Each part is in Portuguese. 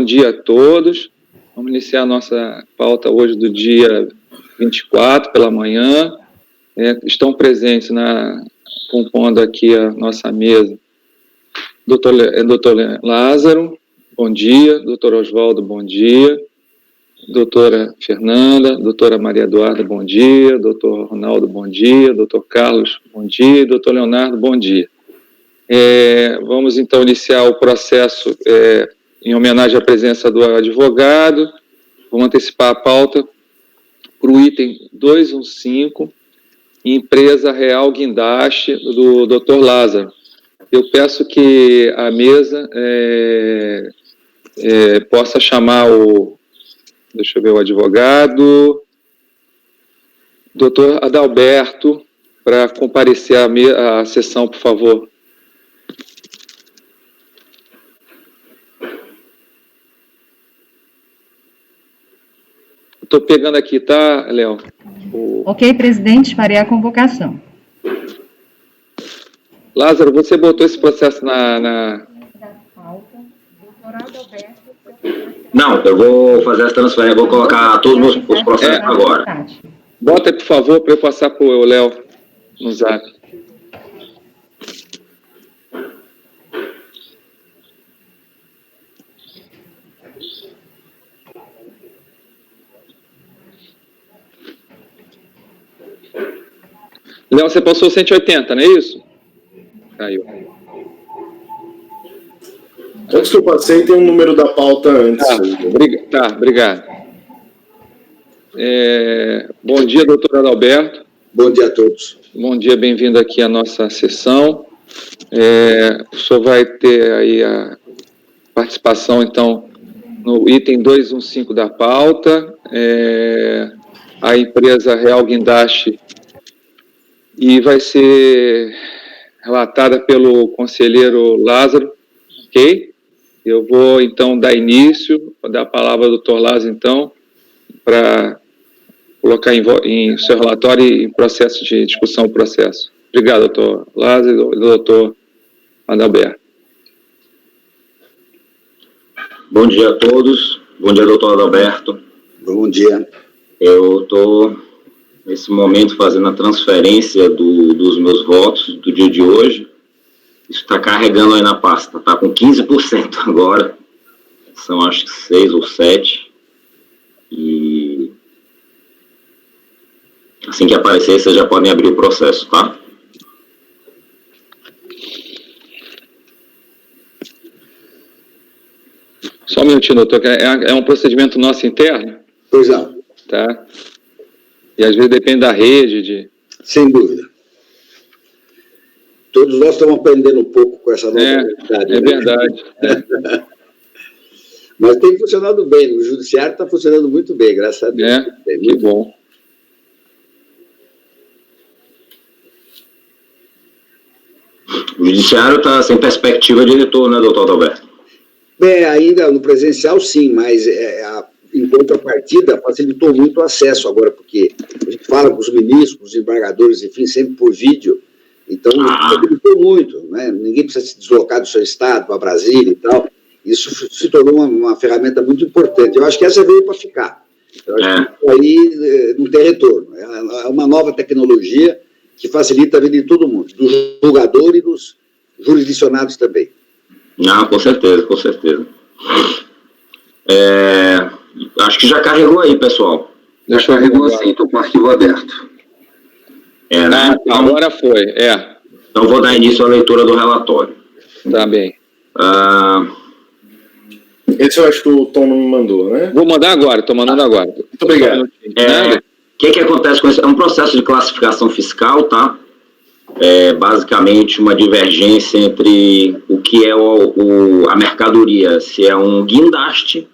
bom dia a todos. Vamos iniciar a nossa pauta hoje do dia 24, pela manhã. Estão presentes, compondo aqui a nossa mesa, doutor Lázaro, bom dia. Doutor Oswaldo, bom dia. Doutora Fernanda, doutora Maria Eduarda, bom dia. Doutor Ronaldo, bom dia. Doutor Carlos, bom dia. Doutor Leonardo, bom dia. Vamos, então, iniciar o processo em homenagem à presença do advogado. Vamos antecipar a pauta para o item 215, Empresa Real Guindaste, do Dr. Lázaro. Eu peço que a mesa possa chamar deixa eu ver, o advogado, Dr. Adalberto, para comparecer à sessão, por favor. Estou pegando aqui, tá, Léo? Ok, presidente, farei a convocação. Lázaro, você botou esse processo na... Não, eu vou fazer essa transferência, vou colocar todos os processos agora. Bota aí, por favor, para eu passar para o Léo no zap. Léo, você passou 180, não é isso? Caiu. Antes que eu passei, tem um número da pauta antes. Obrigado. Bom dia, doutor Adalberto. Bom dia a todos. Bom dia, bem-vindo aqui à nossa sessão. O senhor vai ter aí a participação, então, no item 215 da pauta, a empresa Real Guindaste, e vai ser relatada pelo conselheiro Lázaro, ok? Eu vou, então, dar início, vou dar a palavra ao doutor Lázaro, então, para colocar em seu relatório e em processo de discussão do processo. Obrigado, doutor Lázaro e doutor Adalberto. Bom dia a todos. Bom dia, doutor Adalberto. Bom dia. Eu estou, nesse momento, fazendo a transferência dos meus votos do dia de hoje. Isso está carregando aí na pasta, está com 15% agora, são acho que 6 ou 7, e assim que aparecer, vocês já podem abrir o processo, tá? Só um minutinho, doutor, é um procedimento nosso interno? Pois não. Tá. E às vezes depende da rede. Sem dúvida. Todos nós estamos aprendendo um pouco com essa nova realidade. É verdade. Mas tem funcionado bem, o judiciário está funcionando muito bem, graças a Deus. Que bom. O judiciário está sem perspectiva de eleitor, né, doutor Adalberto? Bem, ainda no presencial, sim, mas em contrapartida, facilitou muito o acesso agora, porque a gente fala com os ministros, com os embargadores, enfim, sempre por vídeo. Então, facilitou muito, né? Ninguém precisa se deslocar do seu estado para Brasília e tal. Isso se tornou uma ferramenta muito importante. Eu acho que essa veio para ficar. Eu acho que aí não tem retorno. É uma nova tecnologia que facilita a vida de todo mundo, do julgador e dos jurisdicionados também. Não, com certeza, com certeza. Acho que já carregou aí, pessoal. Já carregou assim, estou com o arquivo aberto. Né? Agora foi, Então, vou dar início à leitura do relatório. Tá bem. Esse eu acho que o Tom não me mandou, né? Vou mandar agora, estou mandando agora. Muito obrigado. O que acontece com isso? É um processo de classificação fiscal, tá? Basicamente uma divergência entre o que é a mercadoria, se é um guindaste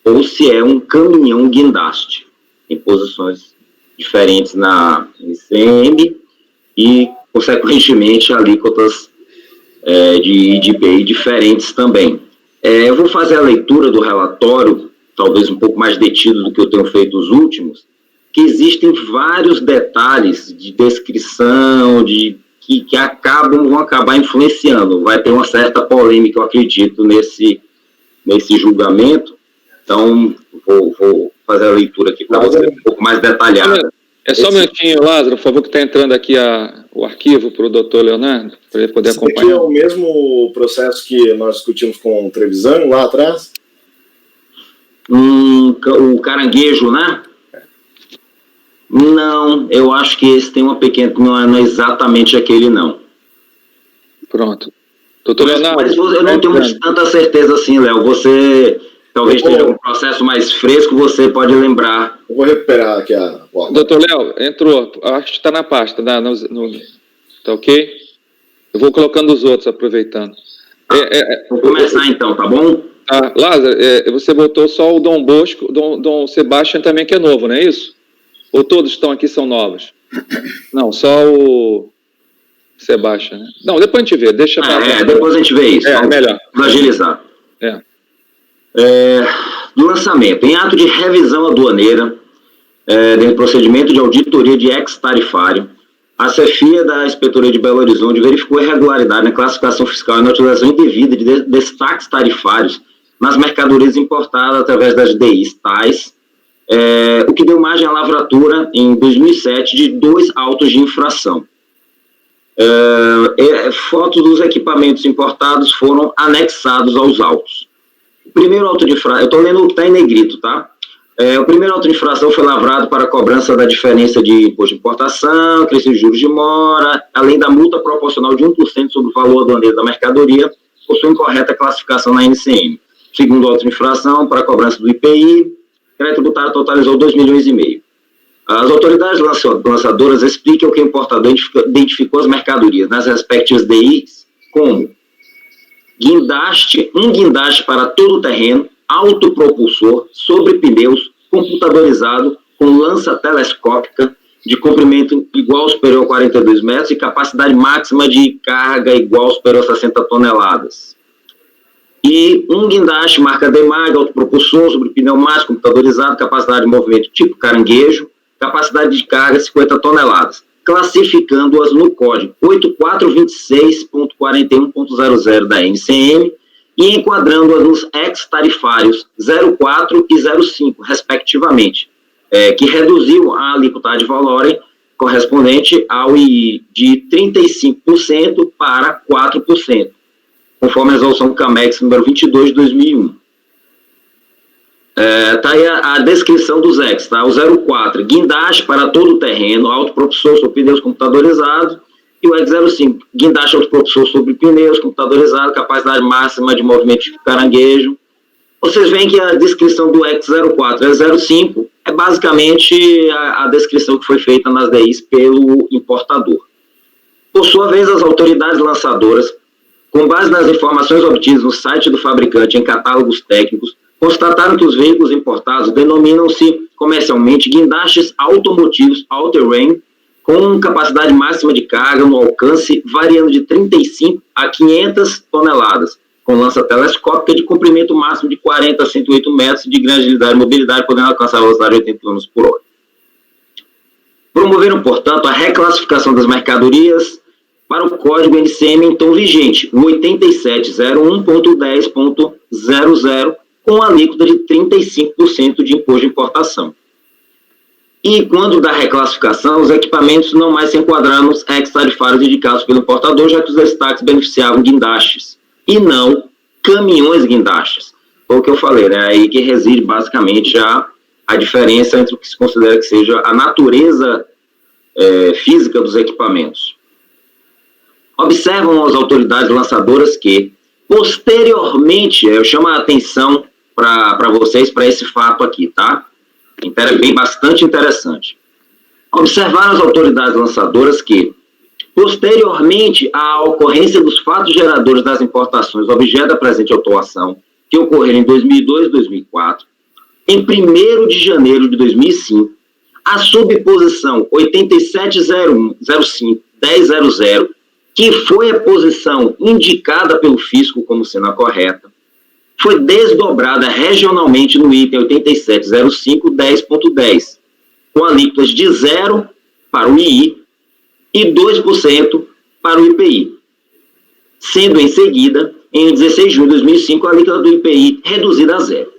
ou se é um caminhão guindaste. Tem posições diferentes na ICM e, consequentemente, alíquotas de IDPI diferentes também. Eu vou fazer a leitura do relatório, talvez um pouco mais detido do que eu tenho feito os últimos, que existem vários detalhes de descrição, que vão acabar influenciando. Vai ter uma certa polêmica, eu acredito, nesse julgamento, então vou fazer a leitura aqui para você um pouco mais detalhada. É só um minutinho, Lázaro, por favor, que está entrando aqui o arquivo para o doutor Leonardo, para ele poder acompanhar. Esse aqui é o mesmo processo que nós discutimos com o Trevisan lá atrás? O caranguejo, né? Não, eu acho que esse tem uma pequena... Não é exatamente aquele, não. Pronto. Doutor Leonardo... Mas eu não tenho tanta certeza assim, Léo. Você... Talvez tenha um processo mais fresco, você pode lembrar. Eu vou recuperar aqui a... Doutor Léo, entrou. Acho que está na pasta. Tá ok? Eu vou colocando os outros, aproveitando. Vou começar então, tá bom? Lázaro, você botou só o Dom Bosco, Dom Sebastião também, que é novo, não é isso? Ou todos estão aqui são novos? Não, só o Sebastião, né? Não, depois a gente vê. Deixa depois a gente vê isso. Melhor. Para agilizar. Do lançamento. Em ato de revisão aduaneira, dentro do procedimento de auditoria de ex-tarifário, a chefia da Inspetoria de Belo Horizonte verificou irregularidade na classificação fiscal e na utilização indevida de destaques tarifários nas mercadorias importadas através das DIs tais, o que deu margem à lavratura, em 2007, de 2 autos de infração. Fotos dos equipamentos importados foram anexados aos autos. O primeiro auto de infração, eu estou lendo o que está em negrito, tá? O primeiro auto de infração foi lavrado para a cobrança da diferença de imposto de importação, crescimento de juros de mora, além da multa proporcional de 1% sobre o valor aduaneiro da mercadoria, por sua incorreta classificação na NCM. Segundo auto de infração, para a cobrança do IPI, o crédito tributário totalizou 2,5 milhões. As autoridades lançadoras explicam que o importador identificou as mercadorias nas respectivas DIs como um guindaste para todo o terreno, autopropulsor, sobre pneus, computadorizado, com lança telescópica, de comprimento igual ou superior a 42 metros e capacidade máxima de carga igual ou superior a 60 toneladas. E um guindaste marca Demag, autopropulsor, sobre pneu máximo, computadorizado, capacidade de movimento tipo caranguejo, capacidade de carga 50 toneladas, classificando-as no código 8426.41.00 da NCM e enquadrando-as nos ex-tarifários 04 e 05, respectivamente, que reduziu a alíquota ad valorem correspondente ao II de 35% para 4%, conforme a resolução CAMEX número 22 de 2001. Está aí a descrição dos ex, tá? O 04, guindaste para todo o terreno, autopropulsor sobre pneus computadorizados, e o X05, guindaste autopropulsor sobre pneus computadorizados, capacidade máxima de movimento de caranguejo. Vocês veem que a descrição do X04 e 05 é basicamente a descrição que foi feita nas DIs pelo importador. Por sua vez, as autoridades lançadoras, com base nas informações obtidas no site do fabricante em catálogos técnicos, constataram que os veículos importados denominam-se comercialmente guindastes automotivos all-terrain, com capacidade máxima de carga no alcance variando de 35 a 500 toneladas, com lança telescópica de comprimento máximo de 40 a 108 metros de grande agilidade e mobilidade, podendo alcançar a velocidade de 80 km por hora. Promoveram, portanto, a reclassificação das mercadorias para o código NCM então vigente, o 8701.10.00, com alíquota de 35% de imposto de importação. E quando da reclassificação, os equipamentos não mais se enquadraram nos ex-tarifários indicados pelo importador, já que os destaques beneficiavam guindastes, e não caminhões guindastes. Foi o que eu falei, né? Aí que reside basicamente a diferença entre o que se considera que seja a natureza física dos equipamentos. Observam as autoridades lançadoras que, posteriormente, eu chamo a atenção para vocês para esse fato aqui, tá? Bem bastante interessante. Observaram as autoridades lançadoras que, posteriormente à ocorrência dos fatos geradores das importações objeto da presente autuação, que ocorreram em 2002 e 2004, em 1º de janeiro de 2005, a subposição 8701051000, que foi a posição indicada pelo fisco como sendo a correta, foi desdobrada regionalmente no item 870510.10, com alíquotas de 0% para o II e 2% para o IPI, sendo em seguida em 16 de junho de 2005, a alíquota do IPI reduzida a zero.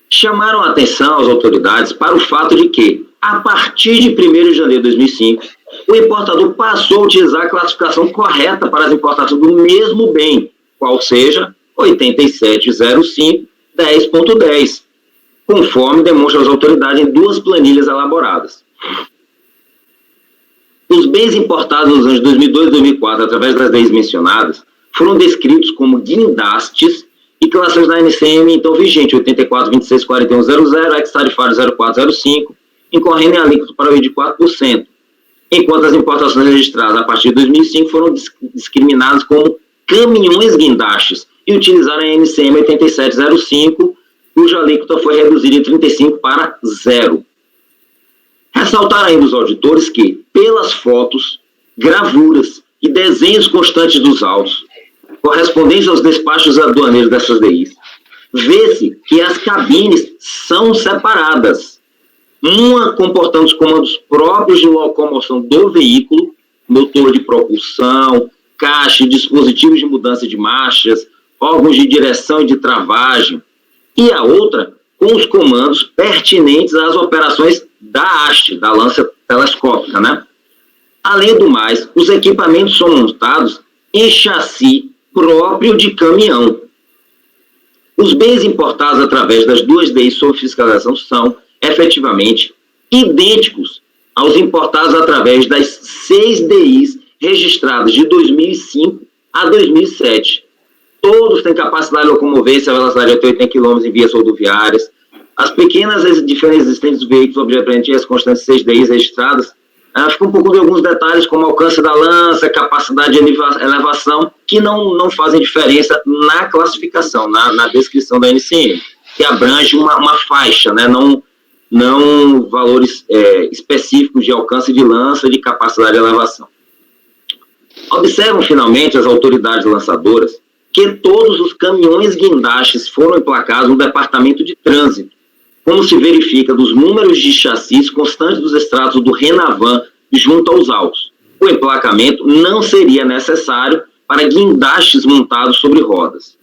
Chamaram a atenção às autoridades para o fato de que, a partir de 1º de janeiro de 2005, o importador passou a utilizar a classificação correta para as importações do mesmo bem, qual seja 8705 10.10, conforme demonstram as autoridades em 2 planilhas elaboradas. Os bens importados nos anos 2002 e 2004, através das leis mencionadas, foram descritos como guindastes e classificações da NCM, então vigente, 84.26.41.00, ex-tarifário 0405, incorrendo em alíquota para o de 4%, enquanto as importações registradas a partir de 2005 foram discriminadas como caminhões guindastes e utilizaram a NCM 8705, cuja alíquota foi reduzida de 35 para 0. Ressaltar ainda os auditores que, pelas fotos, gravuras e desenhos constantes dos autos, correspondentes aos despachos aduaneiros dessas DIs, vê-se que as cabines são separadas, uma comportando os comandos próprios de locomoção do veículo, motor de propulsão, caixa e dispositivos de mudança de marchas, órgãos de direção e de travagem, e a outra com os comandos pertinentes às operações da haste, da lança telescópica, né? Além do mais, os equipamentos são montados em chassi próprio de caminhão. Os bens importados através das 2 DIs sob fiscalização são, efetivamente, idênticos aos importados através das 6 DIs registradas de 2005 a 2007. Todos têm capacidade de locomover-se a velocidade de até 80 km em vias rodoviárias. As pequenas diferenças existentes dos veículos objetivamente as constantes 6 DIs registradas ficam um pouco de alguns detalhes, como alcance da lança, capacidade de elevação, que não fazem diferença na classificação, na descrição da NCM, que abrange uma faixa, né? Não valores específicos de alcance de lança, de capacidade de elevação. Observam, finalmente, as autoridades lançadoras que todos os caminhões guindastes foram emplacados no Departamento de Trânsito, como se verifica dos números de chassis constantes dos extratos do Renavan junto aos autos. O emplacamento não seria necessário para guindastes montados sobre rodas.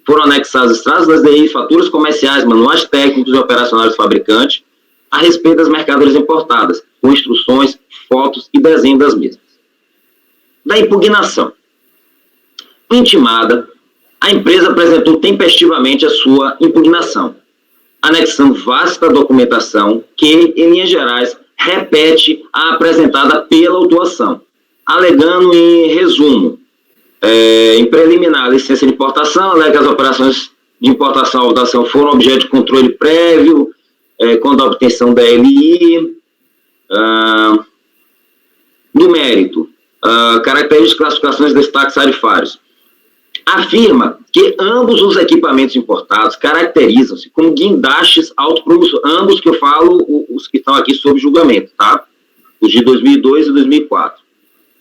Foram anexados extratos das DI, faturas comerciais, manuais técnicos e operacionais do fabricante a respeito das mercadorias importadas, com instruções, fotos e desenho das mesmas. Da impugnação. Intimada, a empresa apresentou tempestivamente a sua impugnação, anexando vasta documentação que, em linhas gerais, repete a apresentada pela autuação, alegando, em resumo, em preliminar, a licença de importação, alega que as operações de importação e autuação foram objeto de controle prévio, quando a obtenção da LI, no mérito, características, classificações, destaques tarifários. Afirma que ambos os equipamentos importados caracterizam-se como guindastes autopropulsores, ambos que eu falo, os que estão aqui sob julgamento, tá? Os de 2002 e 2004.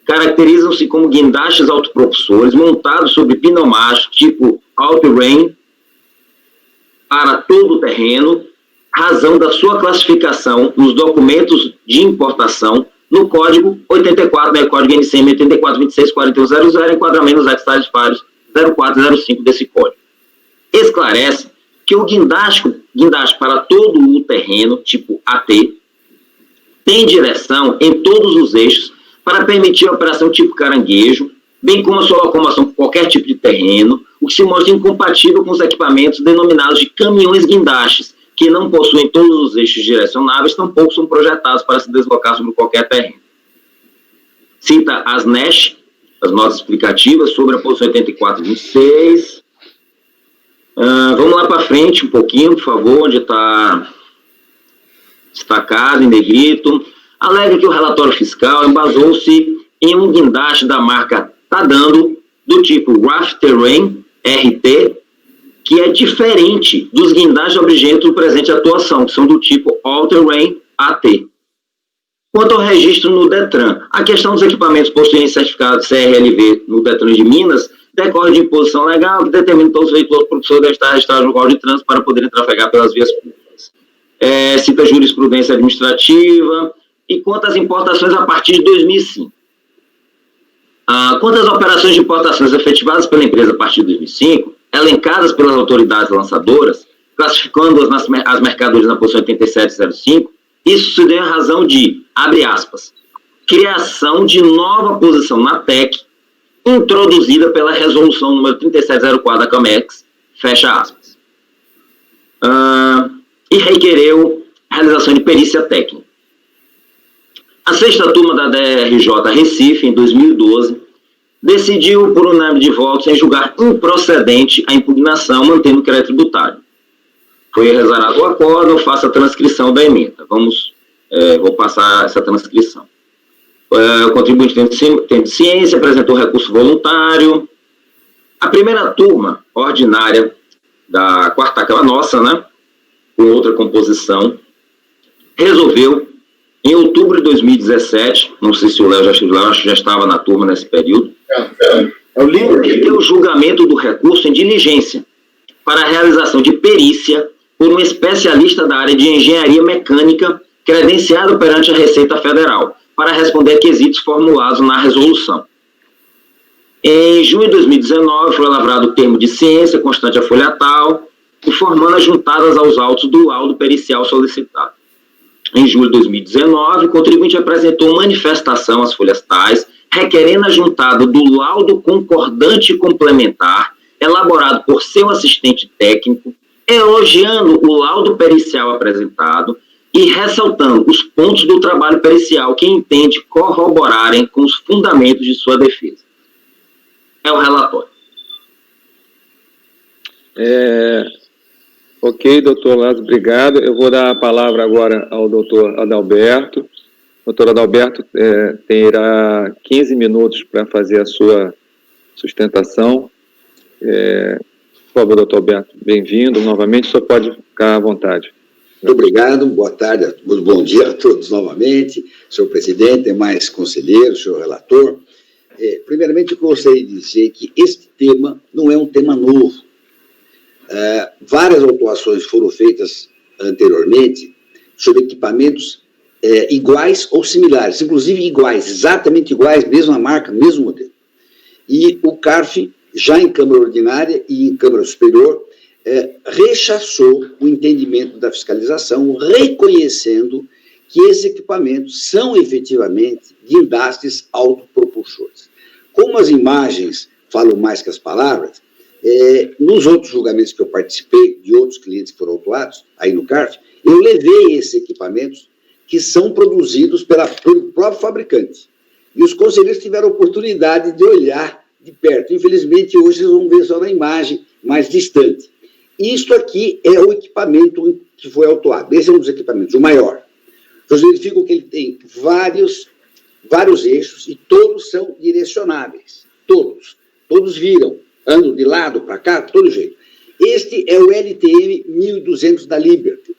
Caracterizam-se como guindastes autopropulsores montados sobre pneumáticos tipo all-terrain para todo o terreno, razão da sua classificação nos documentos de importação no código 84, né, código NCM 84.26.41.00, enquadramento nos ex-tarifários 0405 desse código. Esclarece que o guindaste para todo o terreno, tipo AT, tem direção em todos os eixos para permitir a operação tipo caranguejo, bem como a sua locomoção por qualquer tipo de terreno, o que se mostra incompatível com os equipamentos denominados de caminhões guindastes, que não possuem todos os eixos direcionáveis, tampouco são projetados para se deslocar sobre qualquer terreno. Cita as NESH, as notas explicativas sobre a posição 8426. Vamos lá para frente um pouquinho, por favor, onde está destacado em negrito. Alega que o relatório fiscal embasou-se em um guindaste da marca Tadando, do tipo Rough Terrain, RT, que é diferente dos guindastes objeto do presente atuação, que são do tipo All Terrain, AT. Quanto ao registro no DETRAN, a questão dos equipamentos possuem certificado CRLV no DETRAN de Minas decorre de imposição legal que determina que todos os veículos propulsores devem estar registrados no Código de Trânsito para poderem trafegar pelas vias públicas. Cita jurisprudência administrativa e quanto às importações a partir de 2005. Quanto às operações de importações efetivadas pela empresa a partir de 2005, elencadas pelas autoridades lançadoras, classificando-as as mercadorias na posição 8705, isso se deu em razão de, abre aspas, criação de nova posição na TEC, introduzida pela resolução número 3704 da CAMEX, fecha aspas. E requereu realização de perícia técnica. A 6ª turma da DRJ Recife, em 2012, decidiu, por unânime de votos, em julgar improcedente a impugnação, mantendo o crédito tributário. Foi exarado o acordo, eu faço a transcrição da emenda. Vou passar essa transcrição. O contribuinte tendo ciência, apresentou recurso voluntário. A primeira turma ordinária da 4ª, aquela nossa, né, com outra composição, resolveu, em outubro de 2017, não sei se o Léo já esteve lá, acho que já estava na turma nesse período, requerer o julgamento do recurso em diligência para a realização de perícia por um especialista da área de engenharia mecânica credenciado perante a Receita Federal, para responder a quesitos formulados na resolução. Em junho de 2019, foi elaborado o termo de ciência constante a folha tal, informando as juntadas aos autos do laudo pericial solicitado. Em julho de 2019, o contribuinte apresentou manifestação às folhas tais, requerendo a juntada do laudo concordante complementar, elaborado por seu assistente técnico, elogiando o laudo pericial apresentado e ressaltando os pontos do trabalho pericial que entende corroborarem com os fundamentos de sua defesa. É o relatório. Ok, doutor Lázaro, obrigado. Eu vou dar a palavra agora ao doutor Adalberto. O doutor Adalberto terá 15 minutos para fazer a sua sustentação. Por favor, doutor Alberto, bem-vindo novamente, só pode ficar à vontade. Muito obrigado, boa tarde, bom dia a todos novamente, senhor presidente, demais conselheiros, senhor relator. Primeiramente, eu gostaria de dizer que este tema não é um tema novo. Várias autuações foram feitas anteriormente sobre equipamentos iguais ou similares, inclusive iguais, exatamente iguais, mesma marca, mesmo modelo. E o CARF, já em Câmara Ordinária e em Câmara Superior, rechaçou o entendimento da fiscalização, reconhecendo que esses equipamentos são efetivamente guindastes autopropulsores. Como as imagens falam mais que as palavras, nos outros julgamentos que eu participei, de outros clientes que foram autuados, aí no CARF, eu levei esses equipamentos que são produzidos pelo próprio fabricante. E os conselheiros tiveram a oportunidade de olhar de perto. Infelizmente, hoje vocês vão ver só na imagem mais distante. Isto aqui é o equipamento que foi autuado. Esse é um dos equipamentos, o maior. Vocês verificam que ele tem vários eixos e todos são direcionáveis. Todos viram, andam de lado para cá, de todo jeito. Este é o LTM 1200 da Liberty,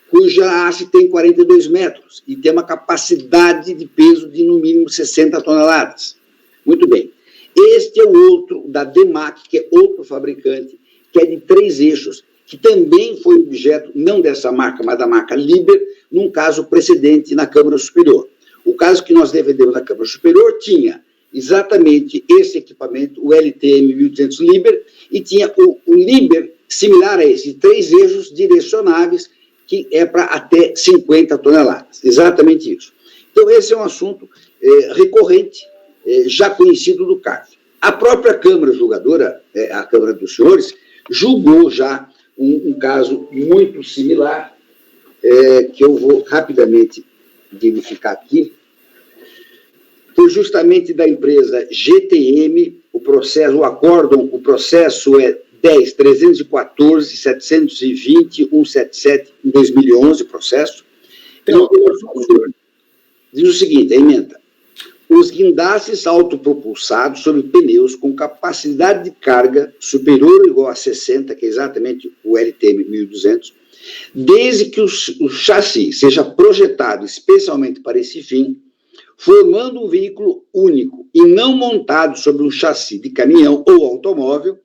cuja haste tem 42 metros e tem uma capacidade de peso de, no mínimo, 60 toneladas. Muito bem. Este é o outro da DEMAC, que é outro fabricante, que é de 3 eixos, que também foi objeto, não dessa marca, mas da marca Liber, num caso precedente na Câmara Superior. O caso que nós defendemos na Câmara Superior tinha exatamente esse equipamento, o LTM 1200 Liber, e tinha o Liber similar a esse, de 3 eixos direcionáveis, que é para até 50 toneladas. Exatamente isso. Então, esse é um assunto recorrente, já conhecido do CARF. A própria Câmara Julgadora, a Câmara dos Senhores, julgou já um caso muito similar, que eu vou rapidamente verificar aqui. Foi justamente da empresa GTM, o processo é 10.314.720.177, em 2011, processo. Então, diz o seguinte, a emenda: os guindastes autopropulsados sobre pneus com capacidade de carga superior ou igual a 60, que é exatamente o LTM 1200, desde que o chassi seja projetado especialmente para esse fim, formando um veículo único e não montado sobre um chassi de caminhão ou automóvel,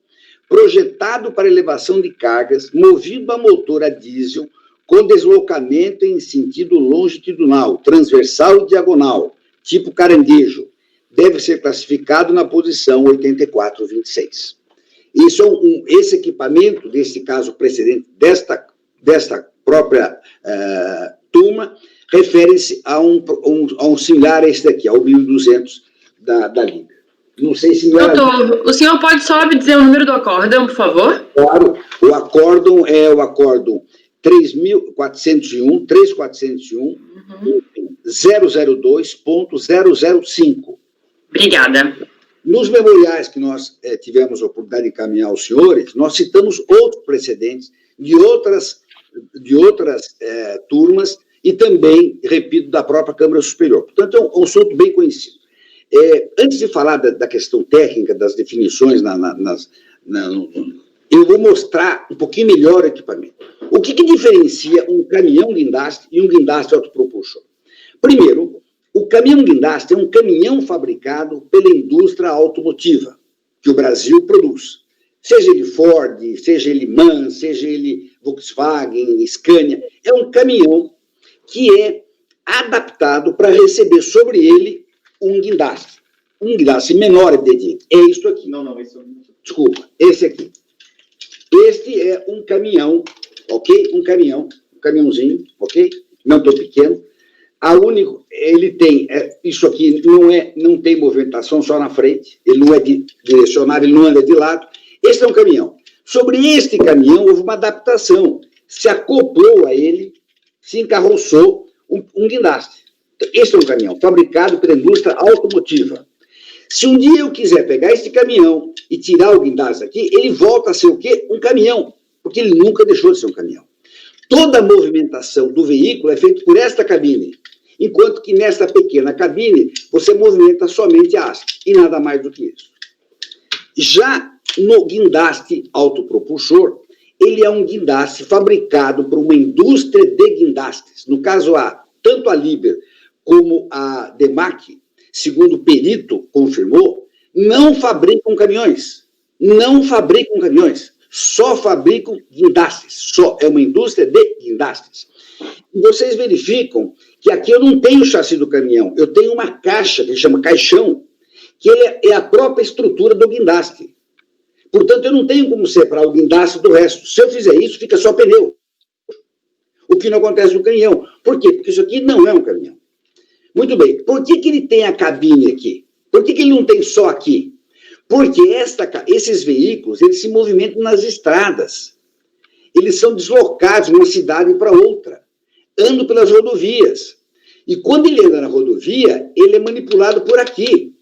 projetado para elevação de cargas, movido a motor a diesel, com deslocamento em sentido longitudinal, transversal e diagonal, tipo caranguejo, deve ser classificado na posição 8426. Esse equipamento, desse caso precedente, desta própria turma, refere-se a um similar a esse daqui, ao 1200 da Liga. Não sei se... Doutor, o senhor pode só me dizer o número do acórdão, por favor? Claro, o acórdão é o acórdão 3401, 002.005. Obrigada. Nos memoriais que nós tivemos a oportunidade de encaminhar aos senhores, nós citamos outros precedentes de outras turmas e também, repito, da própria Câmara Superior. Portanto, é um assunto bem conhecido. Antes de falar da questão técnica, das definições, eu vou mostrar um pouquinho melhor o equipamento. O que diferencia um caminhão guindaste e um guindaste autopropulsor? Primeiro, o caminhão guindaste é um caminhão fabricado pela indústria automotiva, que o Brasil produz. Seja ele Ford, seja ele MAN, seja ele Volkswagen, Scania, é um caminhão que é adaptado para receber sobre ele um guindaste menor, evidentemente. É isso aqui. Não, esse é Desculpa, esse aqui. Este é um caminhão, ok? Um caminhãozinho, ok? Não tão pequeno. Ele tem, isso aqui não tem movimentação só na frente, ele não é direcionável, ele não anda de lado. Este é um caminhão. Sobre este caminhão houve uma adaptação, se acoplou a ele, se encarroçou um guindaste. Este é um caminhão fabricado pela indústria automotiva. Se um dia eu quiser pegar este caminhão e tirar o guindaste aqui, ele volta a ser o quê? Um caminhão, porque ele nunca deixou de ser um caminhão. Toda a movimentação do veículo é feita por esta cabine, enquanto que nesta pequena cabine você movimenta somente a haste, e nada mais do que isso. Já no guindaste autopropulsor, ele é um guindaste fabricado por uma indústria de guindastes. No caso, tanto a Liber como a Demac, segundo o perito confirmou, não fabricam caminhões. Só fabricam guindastes. É uma indústria de guindastes. E vocês verificam que aqui eu não tenho o chassi do caminhão, eu tenho uma caixa, que chama caixão, que é a própria estrutura do guindaste. Portanto, eu não tenho como separar o guindaste do resto. Se eu fizer isso, fica só pneu. O que não acontece no caminhão. Por quê? Porque isso aqui não é um caminhão. Muito bem. Por que ele tem a cabine aqui? Por que ele não tem só aqui? Porque esses veículos, eles se movimentam nas estradas. Eles são deslocados de uma cidade para outra. Andam pelas rodovias. E quando ele anda na rodovia, ele é manipulado por aqui.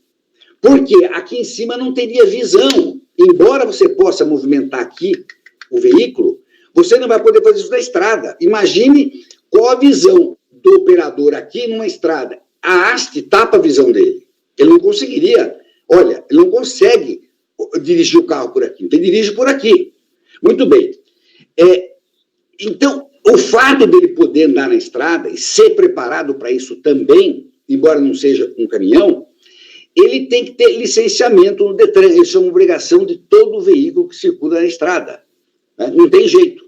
Porque aqui em cima não teria visão. Embora você possa movimentar aqui o veículo, você não vai poder fazer isso na estrada. Imagine qual a visão do operador aqui numa estrada. A haste tapa a visão dele. Ele não conseguiria. Olha, ele não consegue dirigir o carro por aqui. Então, ele dirige por aqui. Muito bem. Então, o fato dele poder andar na estrada e ser preparado para isso também, embora não seja um caminhão, ele tem que ter licenciamento no Detran. Isso é uma obrigação de todo veículo que circula na estrada. Né? Não tem jeito.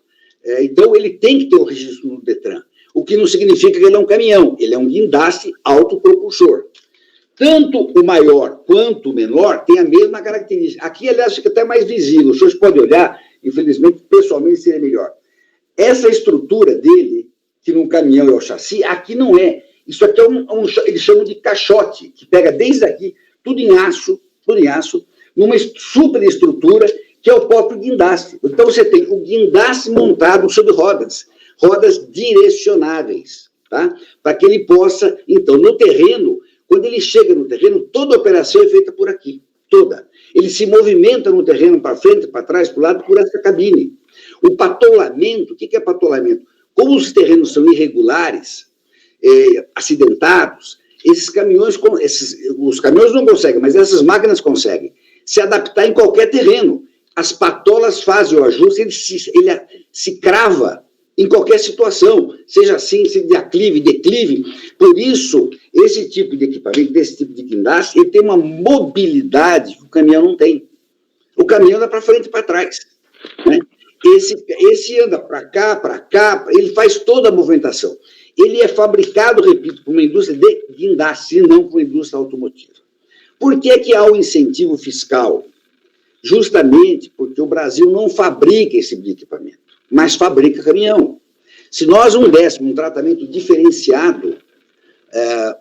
Então, ele tem que ter o registro no Detran. O que não significa que ele é um caminhão. Ele é um guindaste autopropulsor. Tanto o maior quanto o menor tem a mesma característica. Aqui, aliás, fica até mais visível. Os senhores podem olhar, infelizmente, pessoalmente seria melhor. Essa estrutura dele, que num caminhão é o chassi, aqui não é. Isso aqui eles chamam de caixote, que pega desde aqui, tudo em aço, numa superestrutura que é o próprio guindaste. Então, você tem o guindaste montado sobre rodas direcionáveis, tá? Para que ele possa, então, no terreno, quando ele chega no terreno, toda a operação é feita por aqui, toda. Ele se movimenta no terreno para frente, para trás, para o lado, por essa cabine. O patolamento, o que é patolamento? Como os terrenos são irregulares, acidentados, os caminhões não conseguem, mas essas máquinas conseguem se adaptar em qualquer terreno. As patolas fazem o ajuste, ele se crava em qualquer situação, seja assim, seja de aclive, declive. Por isso, esse tipo de equipamento, desse tipo de guindaste, ele tem uma mobilidade que o caminhão não tem. O caminhão anda para frente e para trás, né? Esse anda para cá, ele faz toda a movimentação. Ele é fabricado, repito, por uma indústria de guindaste, e não por uma indústria automotiva. Por que há o incentivo fiscal? Justamente porque o Brasil não fabrica esse tipo de equipamento, mas fabrica caminhão. Se nós não dessemos um tratamento diferenciado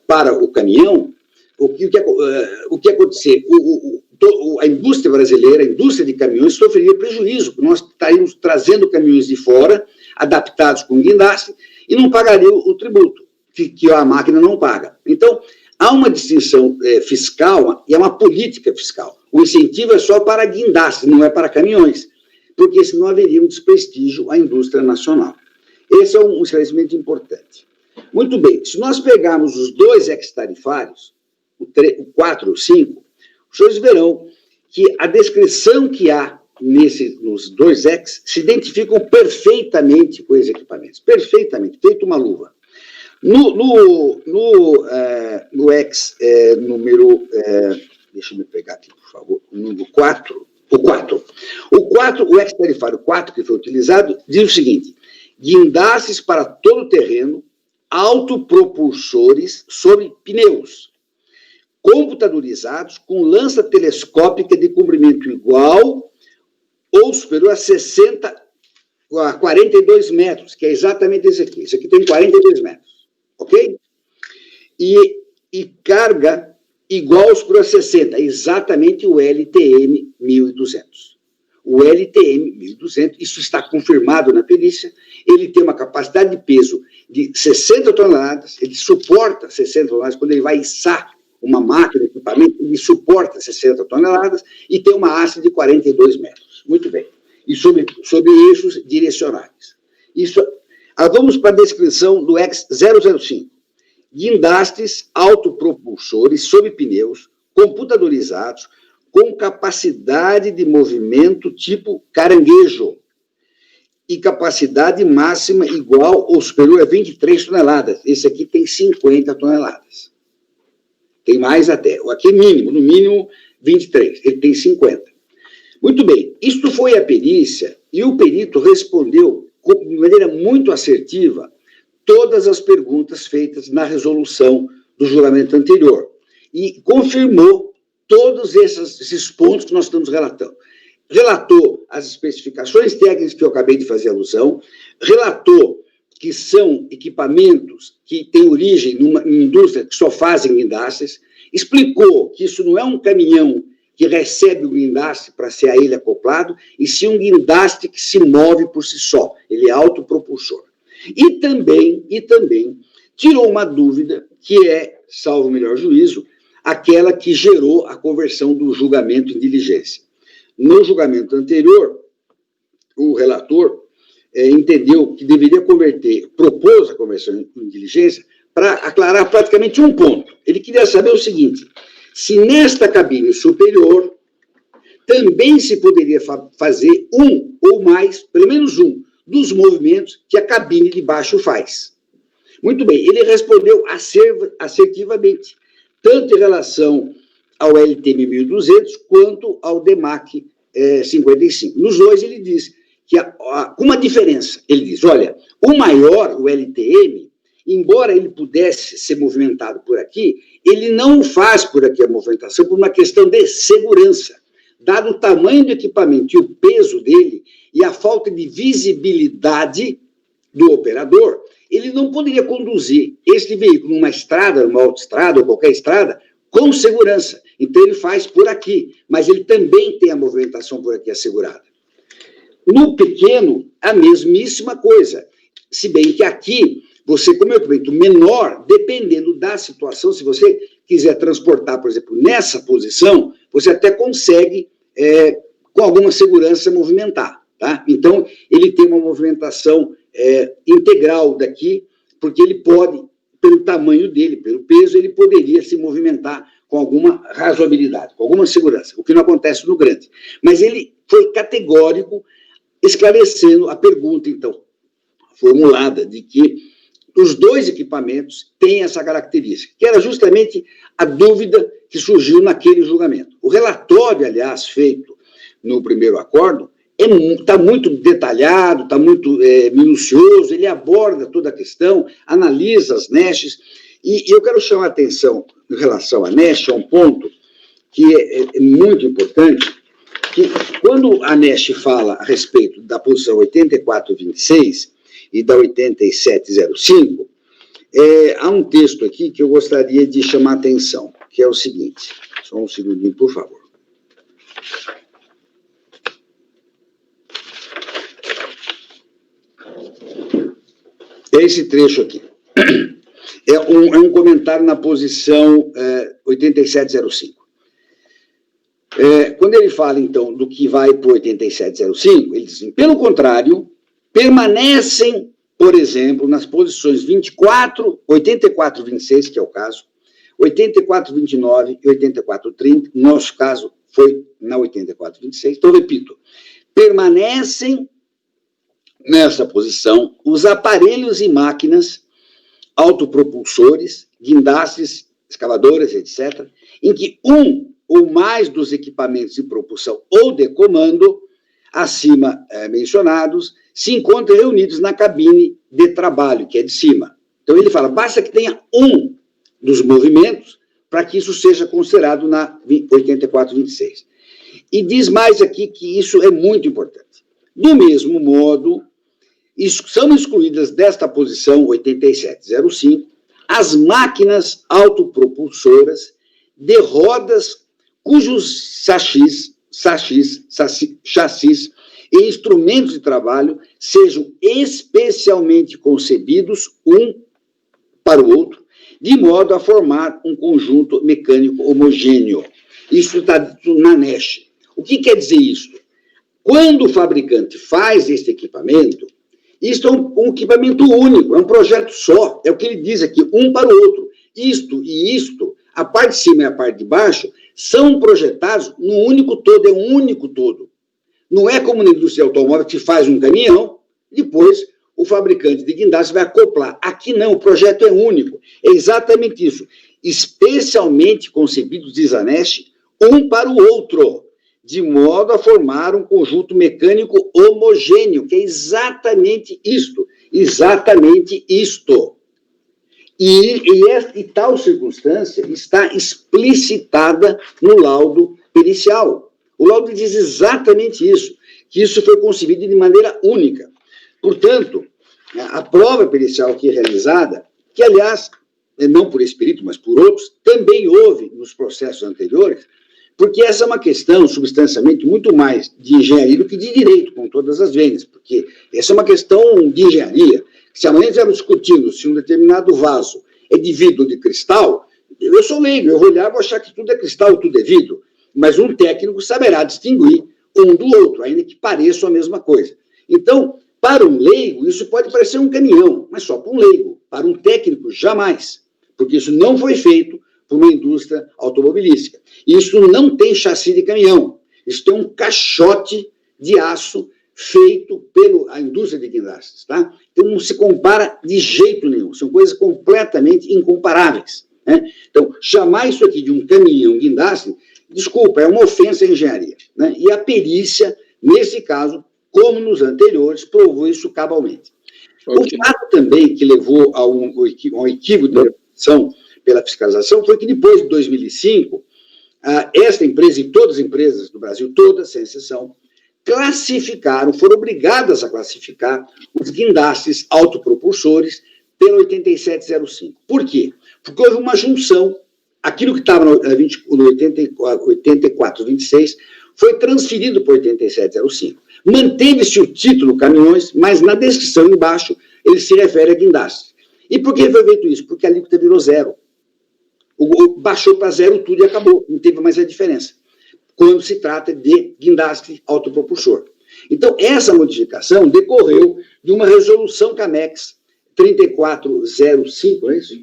para o caminhão, o que ia acontecer? A indústria brasileira, a indústria de caminhões, sofreria prejuízo, porque nós estaríamos trazendo caminhões de fora, adaptados com guindaste, e não pagariam o tributo, que a máquina não paga. Então, há uma distinção fiscal e é uma política fiscal. O incentivo é só para guindastes, não é para caminhões, porque senão haveria um desprestígio à indústria nacional. Esse é um esclarecimento importante. Muito bem, se nós pegarmos os dois ex-tarifários, o 4 e o 5, os senhores verão que a descrição que há nos dois ex se identificam perfeitamente com esses equipamentos, perfeitamente, feito uma luva. No ex número, deixa eu me pegar aqui, por favor, número 4, o ex tarifário 4 que foi utilizado, diz o seguinte: guindastes para todo terreno, autopropulsores sobre pneus, computadorizados com lança telescópica de comprimento igual ou superior a 42 metros, que é exatamente esse aqui. Esse aqui tem 42 metros, ok? E carga igual ou superior a 60, exatamente o LTM 1200. O LTM 1200, isso está confirmado na perícia, ele tem uma capacidade de peso de 60 toneladas, ele suporta 60 toneladas, quando ele vai içar uma máquina, equipamento, ele suporta 60 toneladas e tem uma haste de 42 metros. Muito bem. E sobre eixos direcionais. Vamos para a descrição do X005. Guindastes autopropulsores sob pneus, computadorizados, com capacidade de movimento tipo caranguejo e capacidade máxima igual ou superior a 23 toneladas. Esse aqui tem 50 toneladas. Tem mais até. Aqui mínimo, no mínimo 23. Ele tem 50. Muito bem. Isto foi a perícia e o perito respondeu de maneira muito assertiva todas as perguntas feitas na resolução do julgamento anterior e confirmou todos esses pontos que nós estamos relatando. Relatou as especificações técnicas que eu acabei de fazer alusão, relatou que são equipamentos que têm origem numa indústria que só fazem guindastes, explicou que isso não é um caminhão que recebe o guindaste para ser a ele acoplado, e sim um guindaste que se move por si só, ele é autopropulsor. E também tirou uma dúvida que é, salvo o melhor juízo, aquela que gerou a conversão do julgamento em diligência. No julgamento anterior, o relator entendeu que deveria propôs a conversão em diligência para aclarar praticamente um ponto. Ele queria saber o seguinte: se nesta cabine superior também se poderia fazer um ou mais, pelo menos um, dos movimentos que a cabine de baixo faz. Muito bem, ele respondeu assertivamente, tanto em relação ao LTM 1200 quanto ao DEMAC 55. Nos dois ele diz que com uma diferença, ele diz, olha, o maior, o LTM, embora ele pudesse ser movimentado por aqui, ele não faz por aqui a movimentação por uma questão de segurança. Dado o tamanho do equipamento e o peso dele e a falta de visibilidade do operador, ele não poderia conduzir este veículo numa estrada, numa autoestrada ou qualquer estrada, com segurança. Então, ele faz por aqui, mas ele também tem a movimentação por aqui assegurada. No pequeno, a mesmíssima coisa. Se bem que aqui, você, como é um equipamento menor, dependendo da situação, se você quiser transportar, por exemplo, nessa posição, você até consegue, com alguma segurança, movimentar. Tá? Então, ele tem uma movimentação integral daqui, porque ele pode, pelo tamanho dele, pelo peso, ele poderia se movimentar com alguma razoabilidade, com alguma segurança, o que não acontece no grande. Mas ele foi categórico, esclarecendo a pergunta, então, formulada, de que os dois equipamentos têm essa característica, que era justamente a dúvida que surgiu naquele julgamento. O relatório, aliás, feito no primeiro acordo, está muito detalhado, está muito minucioso, ele aborda toda a questão, analisa as NESHs, e eu quero chamar a atenção em relação à NESH, a um ponto que é muito importante, que quando a ANEST fala a respeito da posição 8426 e da 8705, há um texto aqui que eu gostaria de chamar a atenção, que é o seguinte, só um segundinho, por favor. É esse trecho aqui. É um comentário na posição 8705. Quando ele fala, então, do que vai para o 8705, ele diz assim, pelo contrário, permanecem, por exemplo, nas posições 24, 8426, que é o caso, 8429 e 8430, no nosso caso foi na 8426, então, repito, permanecem nessa posição os aparelhos e máquinas autopropulsores, guindastes, escavadoras, etc., em que um ou mais dos equipamentos de propulsão ou de comando, acima mencionados, se encontram reunidos na cabine de trabalho, que é de cima. Então, ele fala, basta que tenha um dos movimentos para que isso seja considerado na 8426. E diz mais aqui que isso é muito importante. Do mesmo modo, são excluídas desta posição 8705 as máquinas autopropulsoras de rodas cujos chassis e instrumentos de trabalho sejam especialmente concebidos um para o outro, de modo a formar um conjunto mecânico homogêneo. Isso está dito na ANEST. O que quer dizer isso? Quando o fabricante faz este equipamento, isto é um equipamento único, é um projeto só, é o que ele diz aqui, um para o outro. Isto e isto, a parte de cima e a parte de baixo, são projetados num único todo, é um único todo. Não é como na indústria automóvel que faz um caminhão, depois o fabricante de guindaste vai acoplar. Aqui não, o projeto é único. É exatamente isso. Especialmente concebidos, diz a ANEST, um para o outro, de modo a formar um conjunto mecânico homogêneo, que é exatamente isto. Exatamente isto. E tal circunstância está explicitada no laudo pericial. O laudo diz exatamente isso, que isso foi concebido de maneira única. Portanto, a prova pericial aqui realizada, que, aliás, não por esse perito, mas por outros, também houve nos processos anteriores, porque essa é uma questão, substancialmente, muito mais de engenharia do que de direito, com todas as vezes, porque essa é uma questão de engenharia. Se amanhã estivermos discutindo se um determinado vaso é de vidro ou de cristal, eu sou leigo, eu vou olhar e vou achar que tudo é cristal, tudo é vidro, mas um técnico saberá distinguir um do outro, ainda que pareçam a mesma coisa. Então, para um leigo, isso pode parecer um caminhão, mas só para um leigo. Para um técnico, jamais, porque isso não foi feito por uma indústria automobilística. Isso não tem chassi de caminhão, isso tem um caixote de aço feito pela indústria de guindastes, tá? Então, não se compara de jeito nenhum, são coisas completamente incomparáveis, né? Então, chamar isso aqui de um caminhão guindaste, desculpa, é uma ofensa à engenharia, né? E a perícia, nesse caso, como nos anteriores, provou isso cabalmente. Okay. O fato também que levou a um equívoco de reputação pela fiscalização foi que depois de 2005, esta empresa e todas as empresas do Brasil, todas, sem exceção, foram obrigadas a classificar os guindastes autopropulsores pelo 8705. Por quê? Porque houve uma junção, aquilo que estava no 8426 foi transferido para o 8705. Manteve-se o título caminhões, mas na descrição embaixo ele se refere a guindastes. E por que foi feito isso? Porque a alíquota virou zero. Baixou para zero tudo e acabou, não teve mais a diferença, quando se trata de guindaste autopropulsor. Então, essa modificação decorreu de uma resolução CAMEX 3405, é isso?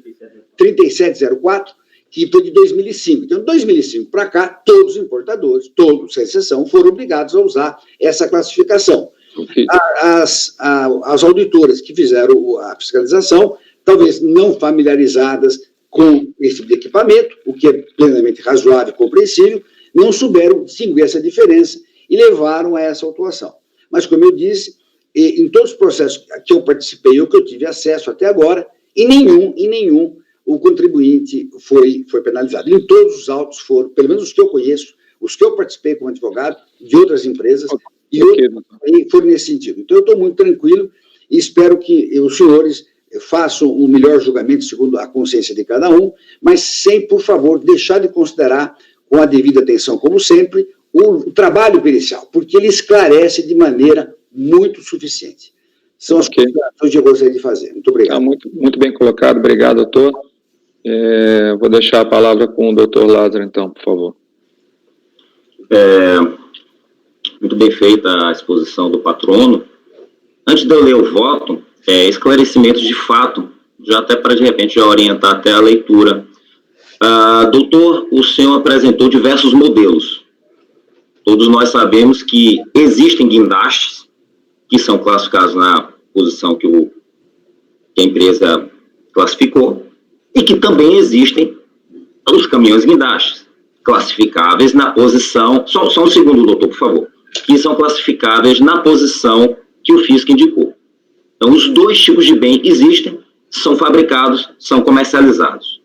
3704, que foi de 2005. Então, de 2005 para cá, todos os importadores, todos, sem exceção, foram obrigados a usar essa classificação. Okay. As auditoras que fizeram a fiscalização, talvez não familiarizadas com esse tipo de equipamento, o que é plenamente razoável e compreensível, não souberam distinguir essa diferença e levaram a essa autuação. Mas, como eu disse, em todos os processos que eu participei ou que eu tive acesso até agora, em nenhum o contribuinte foi penalizado. Em todos os autos foram, pelo menos os que eu conheço, os que eu participei como advogado, de outras empresas, e outros foram nesse sentido. Então, eu estou muito tranquilo e espero que os senhores façam o melhor julgamento segundo a consciência de cada um, mas sem, por favor, deixar de considerar, com a devida atenção, como sempre, o trabalho pericial, porque ele esclarece de maneira muito suficiente. São as considerações que eu gostaria de fazer. Muito obrigado. Muito bem colocado. Obrigado, doutor. Vou deixar a palavra com o doutor Lázaro, então, por favor. Muito bem feita a exposição do patrono. Antes de eu ler o voto, esclarecimentos de fato, já até para, de repente, já orientar até a leitura. Doutor, o senhor apresentou diversos modelos. Todos nós sabemos que existem guindastes, que são classificados na posição que a empresa classificou, e que também existem os caminhões guindastes, classificáveis na posição... Só um segundo, doutor, por favor. Que são classificáveis na posição que o fisco indicou. Então, os dois tipos de bem existem, são fabricados, são comercializados.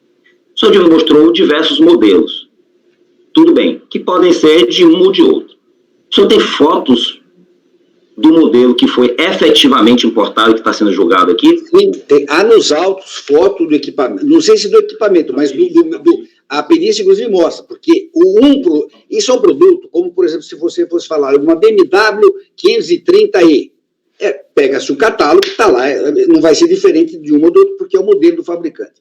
O senhor mostrou diversos modelos. Tudo bem, que podem ser de um ou de outro. O senhor tem fotos do modelo que foi efetivamente importado, que está sendo julgado aqui? Sim, há nos autos foto do equipamento, não sei se do equipamento, mas a perícia, inclusive, mostra, porque isso é um produto, como, por exemplo, se você fosse falar uma BMW 530e, pega-se o catálogo, está lá, não vai ser diferente de um ou do outro, porque é o modelo do fabricante.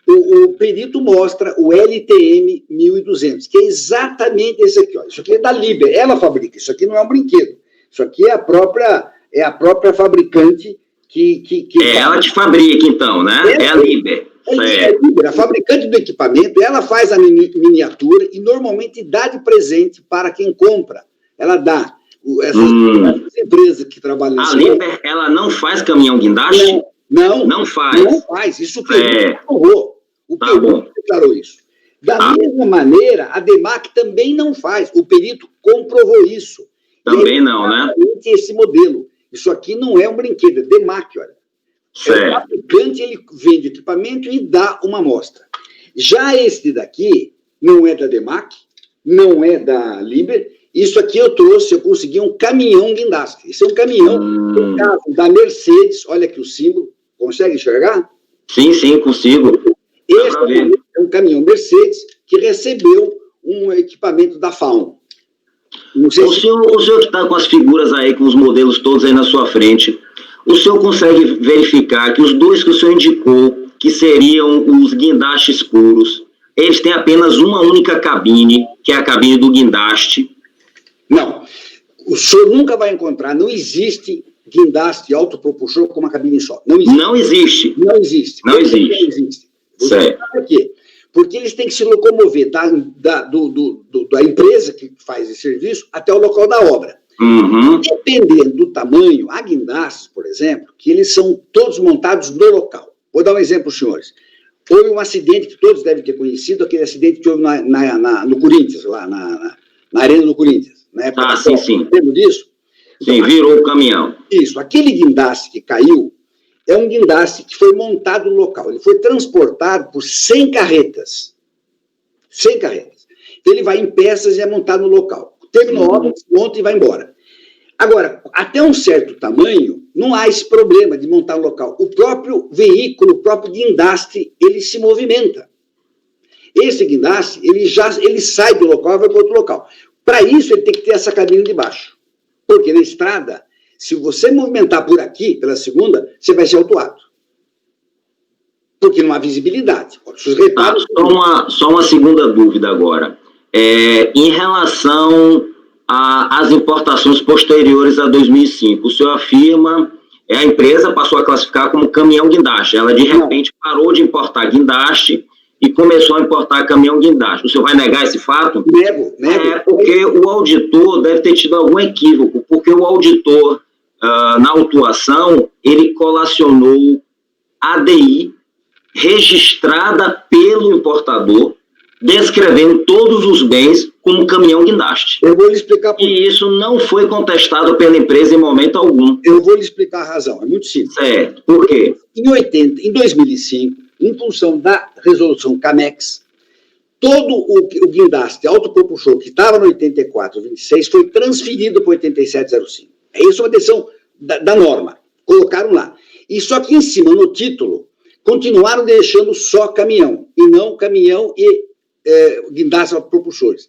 O perito mostra o LTM 1200, que é exatamente esse aqui. Ó. Isso aqui é da Liber, ela fabrica, isso aqui não é um brinquedo. Isso aqui é a própria fabricante que ela te fabrica, então, né? É a Liber. É a Liber, a fabricante do equipamento, ela faz a miniatura e normalmente dá de presente para quem compra. Ela dá. Essas empresas que trabalham... A Liber, ela não faz caminhão guindaste? Não faz. Não faz. Isso o perito declarou. O perito declarou isso. Da mesma maneira, a DEMAC também não faz. O perito comprovou isso. Também não, né? Esse modelo. Isso aqui não é um brinquedo, é DEMAC, olha. Certo. O fabricante, ele vende equipamento e dá uma amostra. Já esse daqui não é da DEMAC, não é da Liber. Isso aqui eu consegui um caminhão guindaste. Isso é um caminhão, no caso da Mercedes, olha aqui o símbolo, consegue enxergar? Sim, consigo. Esse é um caminhão Mercedes que recebeu um equipamento da FAUN. O senhor que está com as figuras aí, com os modelos todos aí na sua frente, o senhor consegue verificar que os dois que o senhor indicou, que seriam os guindastes puros, eles têm apenas uma única cabine, que é a cabine do guindaste? Não. O senhor nunca vai encontrar, não existe guindaste autopropulsor com uma cabine só. Não existe. Não existe. Não existe. Certo. Por quê? Porque eles têm que se locomover da empresa que faz esse serviço até o local da obra. Uhum. Dependendo do tamanho, há guindastes, por exemplo, que eles são todos montados no local. Vou dar um exemplo, senhores. Houve um acidente que todos devem ter conhecido, aquele acidente que houve no Corinthians, lá na Arena do Corinthians. Na época sim. Lembra disso? Sim, virou o caminhão. Isso. Aquele guindaste que caiu é um guindaste que foi montado no local. Ele foi transportado por 100 carretas. 100 carretas. Então, ele vai em peças e é montado no local. Terminou a obra, monta e vai embora. Agora, até um certo tamanho, não há esse problema de montar no local. O próprio veículo, o próprio guindaste, ele se movimenta. Esse guindaste, ele sai do local e vai para outro local. Para isso, ele tem que ter essa cabine de baixo. Porque na estrada, se você movimentar por aqui, pela segunda, você vai ser autuado. Porque não há visibilidade. Só uma segunda dúvida agora. Em relação às importações posteriores a 2005, o senhor afirma a empresa passou a classificar como caminhão guindaste. Ela, de repente, parou de importar guindaste e começou a importar caminhão guindaste. O senhor vai negar esse fato? Nego. Porque o auditor deve ter tido algum equívoco, porque o auditor, na autuação, ele colacionou ADI registrada pelo importador, descrevendo todos os bens como caminhão guindaste. Eu vou lhe explicar E isso não foi contestado pela empresa em momento algum. Eu vou lhe explicar a razão, é muito simples. Certo. Por quê? Em 2005, em função da resolução CAMEX, todo o guindaste autopropulsor que estava no 8426 foi transferido para o 8705. Isso é uma decisão da norma. Colocaram lá. E só que em cima, no título, continuaram deixando só caminhão, e não caminhão e guindaste autopropulsores.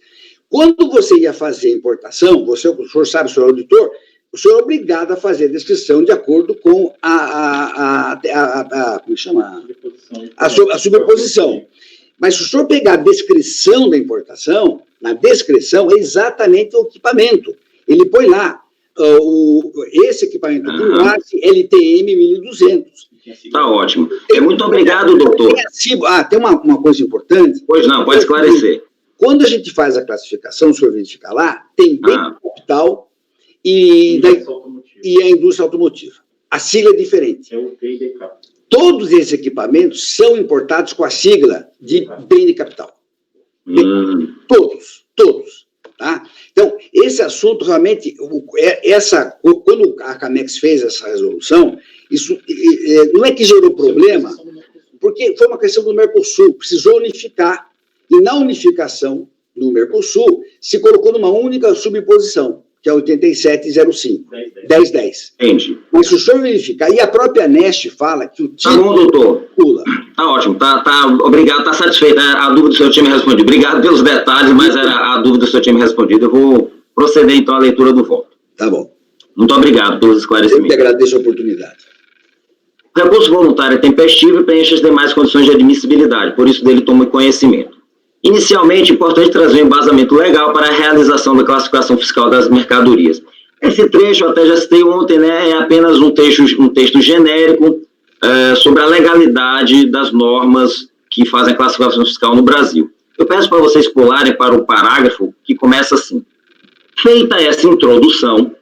Quando você ia fazer a importação, o senhor sabe, o senhor auditor, o senhor é obrigado a fazer a descrição de acordo com como chama? A sobreposição. Mas se o senhor pegar a descrição da importação, na descrição é exatamente o equipamento. Ele põe lá, esse equipamento do classe LTM 1200. Tá ótimo. Muito obrigado, doutor. Tem uma coisa importante. Pois não, pode esclarecer. Quando a gente faz a classificação, o senhor verifica lá, tem bem capital e a indústria automotiva. A sigla é diferente. É o PIDK. Todos esses equipamentos são importados com a sigla de bem de capital. Todos. Tá? Então, esse assunto realmente, quando a CAMEX fez essa resolução, isso não é que gerou problema, porque foi uma questão do Mercosul, precisou unificar, e na unificação no Mercosul, se colocou numa única subposição, que é 8705, 1010. Entendi. Mas se o senhor verificar, e a própria NEST fala que o título... Tá bom, doutor. Pula. Tá ótimo, obrigado, tá satisfeito. A dúvida do senhor tinha me respondido. Obrigado pelos detalhes, mas a dúvida do senhor tinha me respondido. Eu vou proceder, então, à leitura do voto. Tá bom. Muito obrigado pelos Eu esclarecimentos. te agradeço a oportunidade. O recurso voluntário é tempestivo e preenche as demais condições de admissibilidade, por isso dele toma conhecimento. Inicialmente, é importante trazer um embasamento legal para a realização da classificação fiscal das mercadorias. Esse trecho, eu até já citei ontem, né, é apenas um texto genérico sobre a legalidade das normas que fazem a classificação fiscal no Brasil. Eu peço para vocês pularem para o parágrafo que começa assim. Feita essa introdução,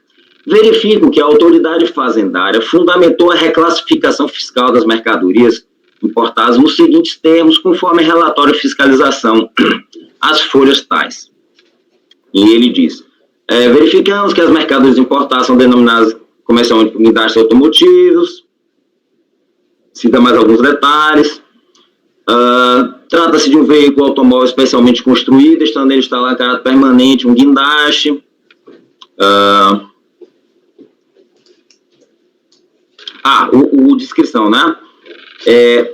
verifico que a autoridade fazendária fundamentou a reclassificação fiscal das mercadorias importadas nos seguintes termos, conforme relatório de fiscalização, as folhas tais. E ele diz, verificamos que as mercadorias importadas são denominadas comercialmente unidades automotivos, cita mais alguns detalhes, trata-se de um veículo automóvel especialmente construído, estando nele instalado em caráter permanente, um guindaste, descrição, né?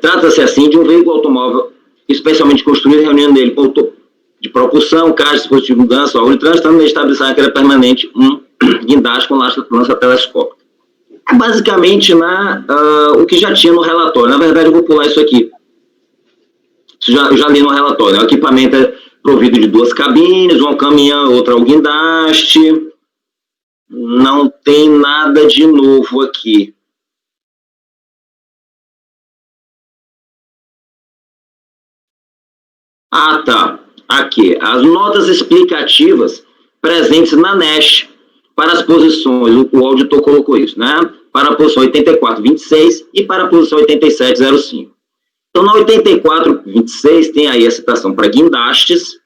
Trata-se, assim, de um veículo automóvel especialmente construído, reunindo nele motor de propulsão, caixa, dispositivo de mudança, órgão de trânsito, estando estabelecido que era permanente um guindaste com lança telescópica. É basicamente o que já tinha no relatório. Na verdade, eu vou pular isso aqui. Eu já li no relatório. Né? O equipamento é provido de 2 cabines, um caminhão, outra ao guindaste. Não tem nada de novo aqui. Tá. Aqui. As notas explicativas presentes na NEST para as posições, o auditor colocou isso, né? Para a posição 8426 e para a posição 8705. Então, na 8426 tem aí a citação para guindastes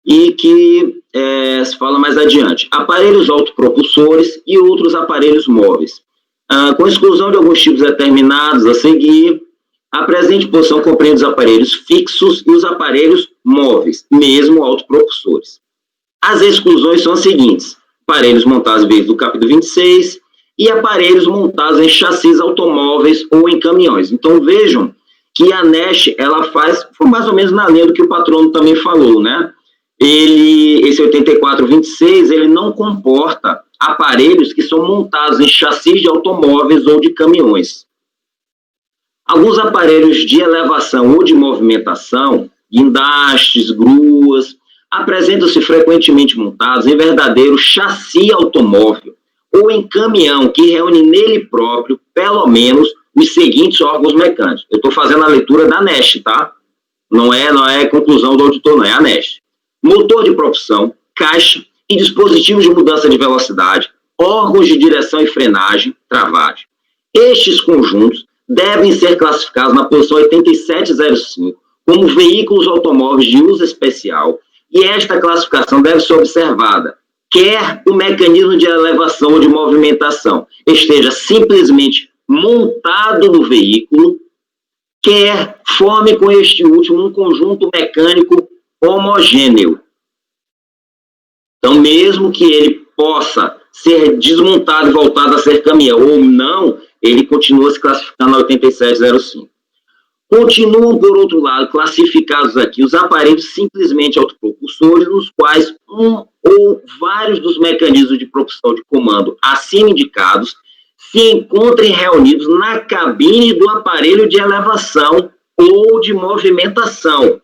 e que se fala mais adiante. Aparelhos autopropulsores e outros aparelhos móveis. Com exclusão de alguns tipos determinados a seguir, a presente posição compreende os aparelhos fixos e os aparelhos móveis, mesmo autopropulsores. As exclusões são as seguintes: aparelhos montados em veículos do capítulo 26 e aparelhos montados em chassis automóveis ou em caminhões. Então, vejam que a NEST, ela foi mais ou menos na linha do que o patrono também falou, né? Esse 8426, ele não comporta aparelhos que são montados em chassis de automóveis ou de caminhões. Alguns aparelhos de elevação ou de movimentação, guindastes, gruas, apresentam-se frequentemente montados em verdadeiro chassi automóvel ou em caminhão que reúne nele próprio, pelo menos, os seguintes órgãos mecânicos. Eu estou fazendo a leitura da NEST, tá? Não é conclusão do auditor, não, é a NEST. Motor de propulsão, caixa e dispositivos de mudança de velocidade, órgãos de direção e frenagem, travagem. Estes conjuntos devem ser classificados na posição 8705 como veículos automóveis de uso especial, e esta classificação deve ser observada, quer o mecanismo de elevação ou de movimentação esteja simplesmente montado no veículo, quer forme com este último um conjunto mecânico homogêneo. Então, mesmo que ele possa ser desmontado e voltado a ser caminhão ou não, ele continua se classificando a 8705. Continuam, por outro lado, classificados aqui os aparelhos simplesmente autopropulsores, nos quais um ou vários dos mecanismos de propulsão de comando acima indicados se encontrem reunidos na cabine do aparelho de elevação ou de movimentação,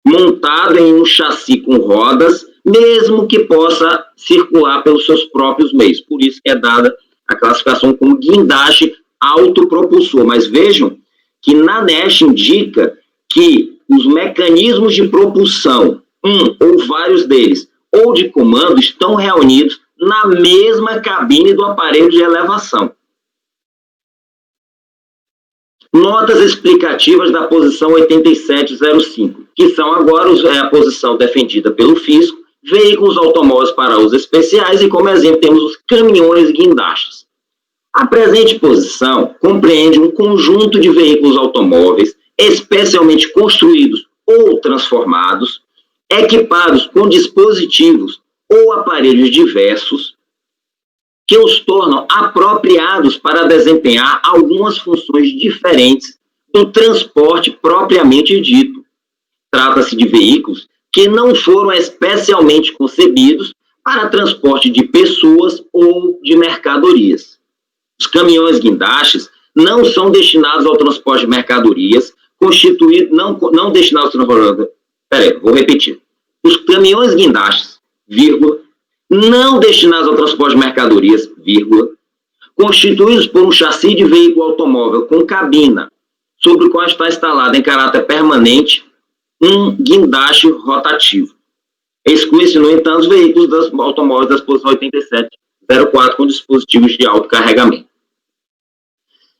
montado em um chassi com rodas, mesmo que possa circular pelos seus próprios meios. Por isso que é dada a classificação como guindaste autopropulsor. Mas vejam que na NEST indica que os mecanismos de propulsão, um ou vários deles, ou de comando, estão reunidos na mesma cabine do aparelho de elevação. Notas explicativas da posição 8705, que são agora a posição defendida pelo fisco, veículos automóveis para usos especiais, e como exemplo temos os caminhões guindastes. A presente posição compreende um conjunto de veículos automóveis especialmente construídos ou transformados, equipados com dispositivos ou aparelhos diversos que os tornam apropriados para desempenhar algumas funções diferentes do transporte propriamente dito. Trata-se de veículos que não foram especialmente concebidos para transporte de pessoas ou de mercadorias. Os caminhões guindastes não são destinados ao transporte de mercadorias, não destinados ao transporte... vou repetir. Os caminhões guindastes, vírgula, não destinados ao transporte de mercadorias, vírgula, constituídos por um chassi de veículo automóvel com cabina, sobre o qual está instalado em caráter permanente um guindaste rotativo. Exclui-se, no entanto, os veículos automóveis da posição 8704 com dispositivos de alto carregamento.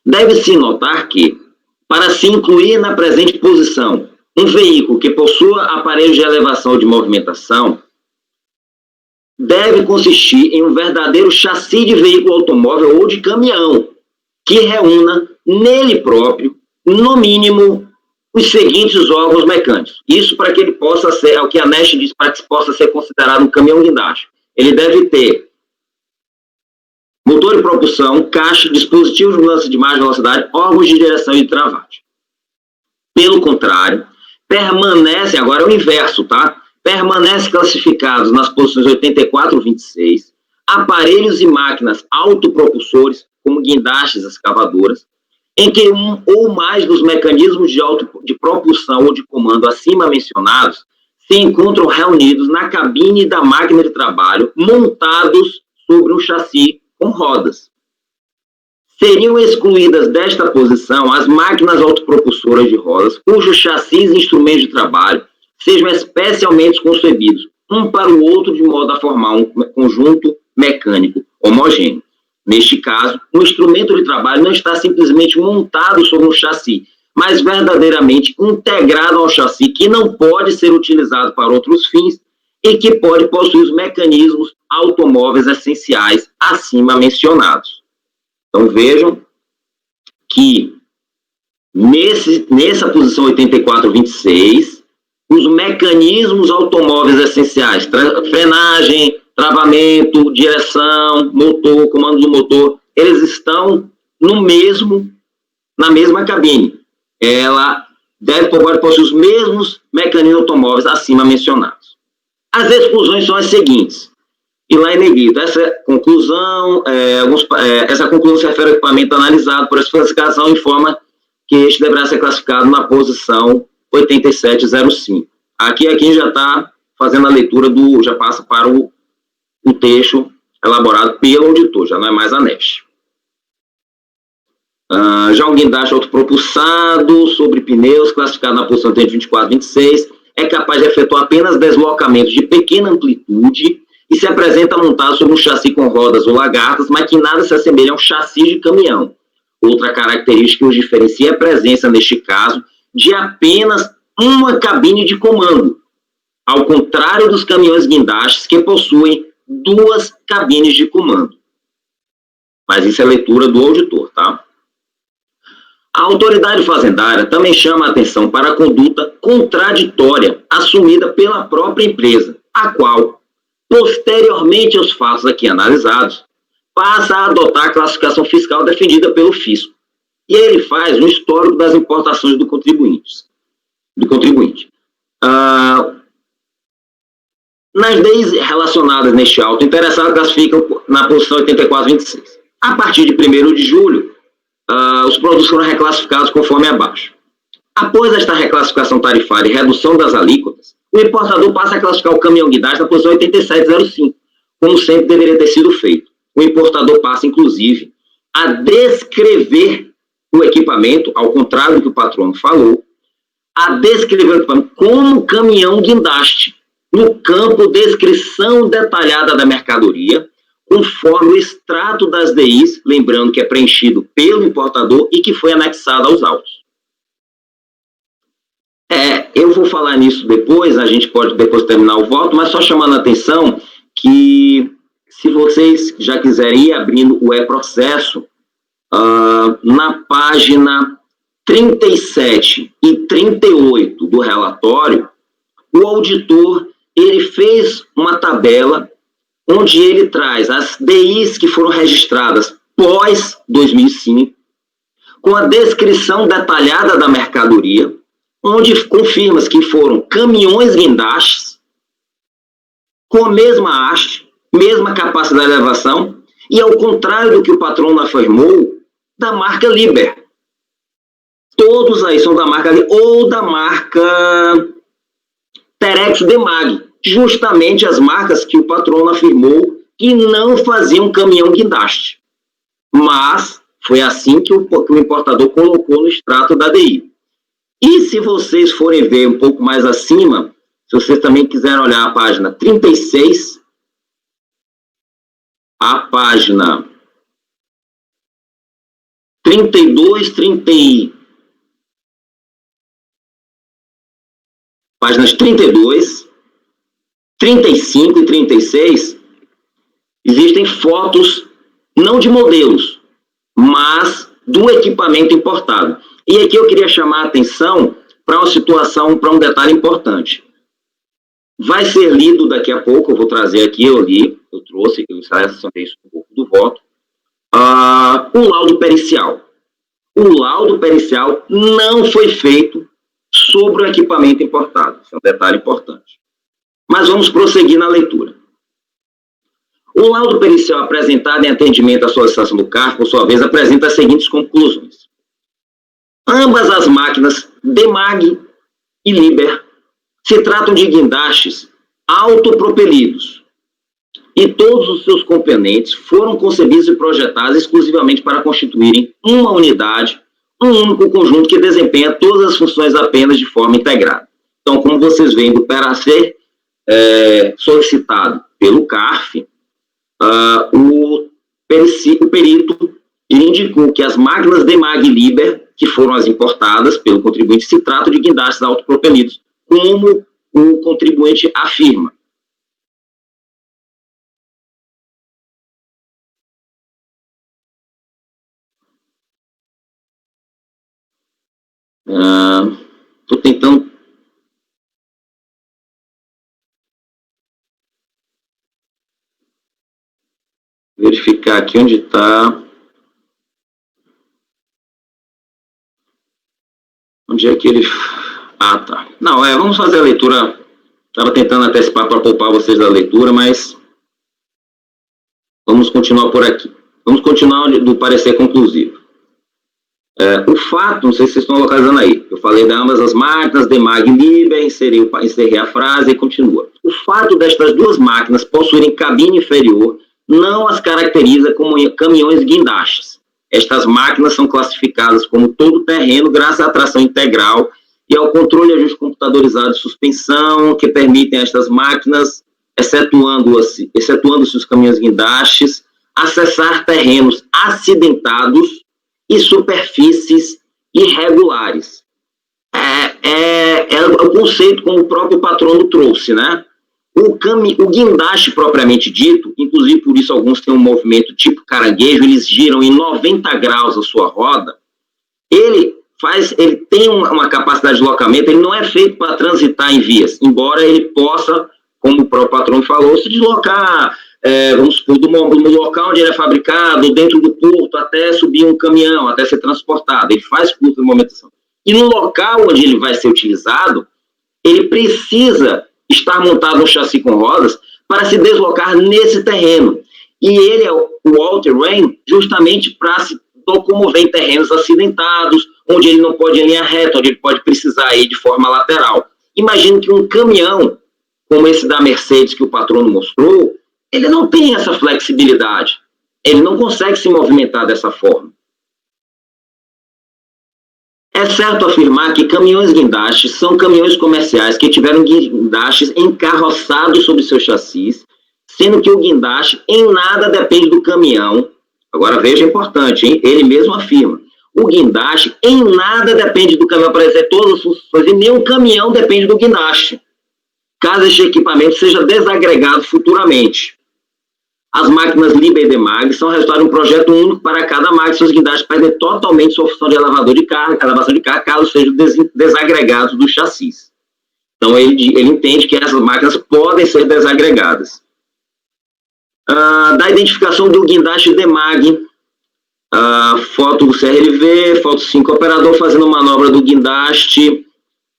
Deve-se notar que, para se incluir na presente posição um veículo que possua aparelhos de elevação ou de movimentação, deve consistir em um verdadeiro chassi de veículo automóvel ou de caminhão, que reúna nele próprio, no mínimo, os seguintes órgãos mecânicos. Isso para que ele possa ser, é o que a NEST diz, para que possa ser considerado um caminhão guindaste. Ele deve ter motor de propulsão, caixa, dispositivos de mudança de margem de velocidade, órgãos de direção e de travagem. Pelo contrário, permanecem, agora é o inverso, tá? Permanecem classificados nas posições 84 e 26, aparelhos e máquinas autopropulsores, como guindastes escavadoras, em que um ou mais dos mecanismos de propulsão ou de comando acima mencionados se encontram reunidos na cabine da máquina de trabalho, montados sobre um chassi com rodas. Seriam excluídas desta posição as máquinas autopropulsoras de rodas, cujos chassis e instrumentos de trabalho sejam especialmente concebidos um para o outro de modo a formar um conjunto mecânico homogêneo. Neste caso, o instrumento de trabalho não está simplesmente montado sobre um chassi, mas verdadeiramente integrado ao chassi, que não pode ser utilizado para outros fins e que pode possuir os mecanismos automóveis essenciais acima mencionados. Então vejam que nessa posição 84-26, os mecanismos automóveis essenciais, frenagem, travamento, direção, motor, comando do motor, eles estão na mesma cabine. Ela pode possuir os mesmos mecanismos automóveis acima mencionados. As exclusões são as seguintes. E lá é negrito. Essa conclusão se refere ao equipamento analisado por essa classificação, informa que este deverá ser classificado na posição 8705. Aqui já está fazendo a leitura já passa para o texto elaborado pelo auditor, já não é mais a NEST. Já um guindaste autopropulsado sobre pneus, classificado na posição 24-26, é capaz de efetuar apenas deslocamentos de pequena amplitude e se apresenta montado sobre um chassi com rodas ou lagartas, mas que nada se assemelha a um chassi de caminhão. Outra característica que os diferencia é a presença, neste caso, de apenas uma cabine de comando, ao contrário dos caminhões guindastes que possuem 2 cabines de comando. Mas isso é leitura do auditor, tá? A A autoridade fazendária também chama a atenção para a conduta contraditória assumida pela própria empresa, a qual, posteriormente aos fatos aqui analisados, passa a adotar a classificação fiscal defendida pelo fisco. E ele faz um histórico das importações do contribuinte. Nas DIs relacionadas neste auto, interessado classificam na posição 8426. A partir de 1º de julho, os produtos foram reclassificados conforme abaixo. Após esta reclassificação tarifária e redução das alíquotas, o importador passa a classificar o caminhão guindaste na posição 8705, como sempre deveria ter sido feito. O importador passa, inclusive, a descrever o equipamento, ao contrário do que o patrono falou, a descrever o equipamento como caminhão guindaste, no campo descrição detalhada da mercadoria, conforme o extrato das DIs, lembrando que é preenchido pelo importador e que foi anexado aos autos. Eu vou falar nisso depois, a gente pode depois terminar o voto, mas só chamando a atenção que, se vocês já quiserem ir abrindo o e-processo, na página 37 e 38 do relatório, o auditor ele fez uma tabela onde ele traz as DIs que foram registradas pós 2005, com a descrição detalhada da mercadoria, onde confirma que foram caminhões guindastes, com a mesma haste, mesma capacidade de elevação, e ao contrário do que o patrono afirmou, da marca Liber. Todos aí são da marca Liber, ou da marca Terex Demag, justamente as marcas que o patrono afirmou que não faziam caminhão guindaste. Mas foi assim que o importador colocou no extrato da DI. E se vocês forem ver um pouco mais acima, se vocês também quiserem olhar a página 36, a página 32, páginas 32, 35 e 36, existem fotos, não de modelos, mas do equipamento importado. E aqui eu queria chamar a atenção para uma situação, para um detalhe importante. Vai ser lido daqui a pouco, eu vou trazer aqui, eu trouxe, eu selecionei isso um pouco do voto, o laudo pericial. O laudo pericial não foi feito sobre o equipamento importado. Esse é um detalhe importante. Mas vamos prosseguir na leitura. O laudo pericial apresentado em atendimento à solicitação do CARF, por sua vez, apresenta as seguintes conclusões. Ambas as máquinas, Demag e Liber, se tratam de guindastes autopropelidos e todos os seus componentes foram concebidos e projetados exclusivamente para constituírem uma unidade, um único conjunto que desempenha todas as funções apenas de forma integrada. Então, como vocês veem, para ser solicitado pelo CARF, o perito indicou que as máquinas Demag e Liber, que foram as importadas pelo contribuinte, se tratam de guindastes autopropelidos, como o contribuinte afirma. Estou tentando verificar aqui onde está. Onde é que ele... Ah, tá. Não, vamos fazer a leitura. Estava tentando antecipar para poupar vocês da leitura, mas vamos continuar por aqui. Vamos continuar do parecer conclusivo. O fato, não sei se vocês estão localizando aí, eu falei de ambas as máquinas, Demag e Liber, encerrei a frase e continua. O fato destas duas máquinas possuírem cabine inferior não as caracteriza como caminhões guindastes. Estas máquinas são classificadas como todo terreno graças à tração integral e ao controle e ajuste computadorizado de suspensão que permitem a estas máquinas, excetuando-se os caminhões guindastes, acessar terrenos acidentados e superfícies irregulares. É o conceito como o próprio patrono trouxe, né? O guindaste propriamente dito, inclusive por isso alguns têm um movimento tipo caranguejo, eles giram em 90 graus a sua roda, ele tem uma capacidade de deslocamento, ele não é feito para transitar em vias, embora ele possa, como o próprio patrão falou, se deslocar, vamos supor, no local onde ele é fabricado, dentro do porto, até subir um caminhão, até ser transportado. Ele faz curta de movimentação. E no local onde ele vai ser utilizado, ele precisa estar montado no chassi com rodas para se deslocar nesse terreno. E ele é o all-terrain justamente para se locomover em terrenos acidentados, onde ele não pode ir em linha reta, onde ele pode precisar ir de forma lateral. Imagine que um caminhão, como esse da Mercedes que o patrono mostrou, ele não tem essa flexibilidade. Ele não consegue se movimentar dessa forma. É certo afirmar que caminhões guindastes são caminhões comerciais que tiveram guindastes encarroçados sobre seus chassis, sendo que o guindaste em nada depende do caminhão. Agora veja, é importante, hein? Ele mesmo afirma. O guindaste em nada depende do caminhão para exercer todas as funções, e nenhum caminhão depende do guindaste, caso este equipamento seja desagregado futuramente. As máquinas Liebherr e Demag são resultado de um projeto único para cada máquina, seus guindastes perdem totalmente sua função de elevação de carga, caso sejam desagregados dos chassis. Então, ele entende que essas máquinas podem ser desagregadas. Da identificação do guindaste Demag, foto do CRLV, foto 5, operador fazendo manobra do guindaste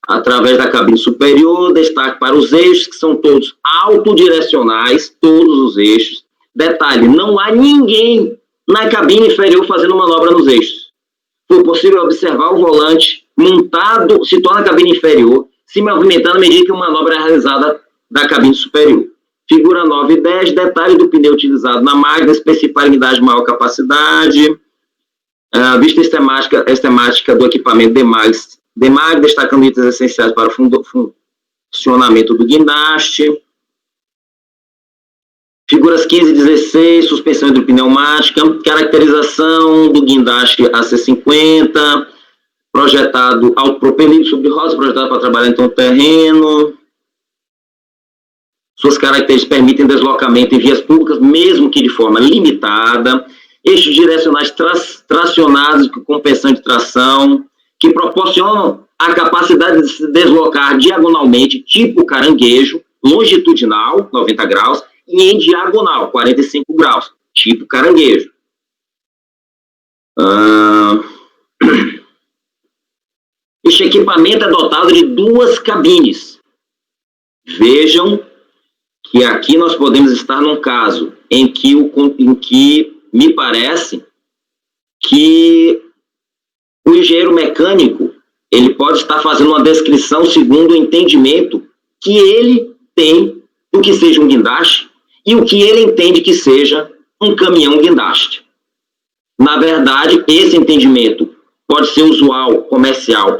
através da cabine superior, destaque para os eixos, que são todos autodirecionais, todos os eixos. Detalhe, não há ninguém na cabine inferior fazendo manobra nos eixos. Foi possível observar o volante montado, situado na cabine inferior, se movimentando à medida que a manobra é realizada da cabine superior. Figura 9 e 10, detalhe do pneu utilizado na máquina, especificar a unidade de maior capacidade, vista esquemática do equipamento Demag, destacando itens essenciais para o funcionamento do guindaste. Figuras 15 e 16, suspensão hidropneumática, caracterização do guindaste AC50, projetado autopropelido sobre rodas, projetado para trabalhar em todo terreno. Suas características permitem deslocamento em vias públicas, mesmo que de forma limitada. Eixos direcionais tracionados com compensão de tração, que proporcionam a capacidade de se deslocar diagonalmente, tipo caranguejo, longitudinal, 90 graus, e em diagonal, 45 graus, tipo caranguejo. Este equipamento é dotado de 2 cabines. Vejam que aqui nós podemos estar num caso em que me parece que o engenheiro mecânico ele pode estar fazendo uma descrição segundo o entendimento que ele tem do que seja um guindaste e o que ele entende que seja um caminhão guindaste. Na verdade, esse entendimento pode ser usual, comercial,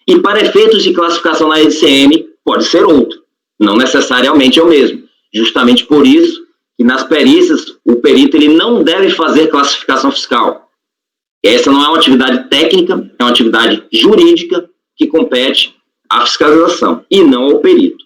e para efeitos de classificação na EDCM, pode ser outro. Não necessariamente é o mesmo. Justamente por isso que nas perícias, o perito ele não deve fazer classificação fiscal. Essa não é uma atividade técnica, é uma atividade jurídica que compete à fiscalização e não ao perito.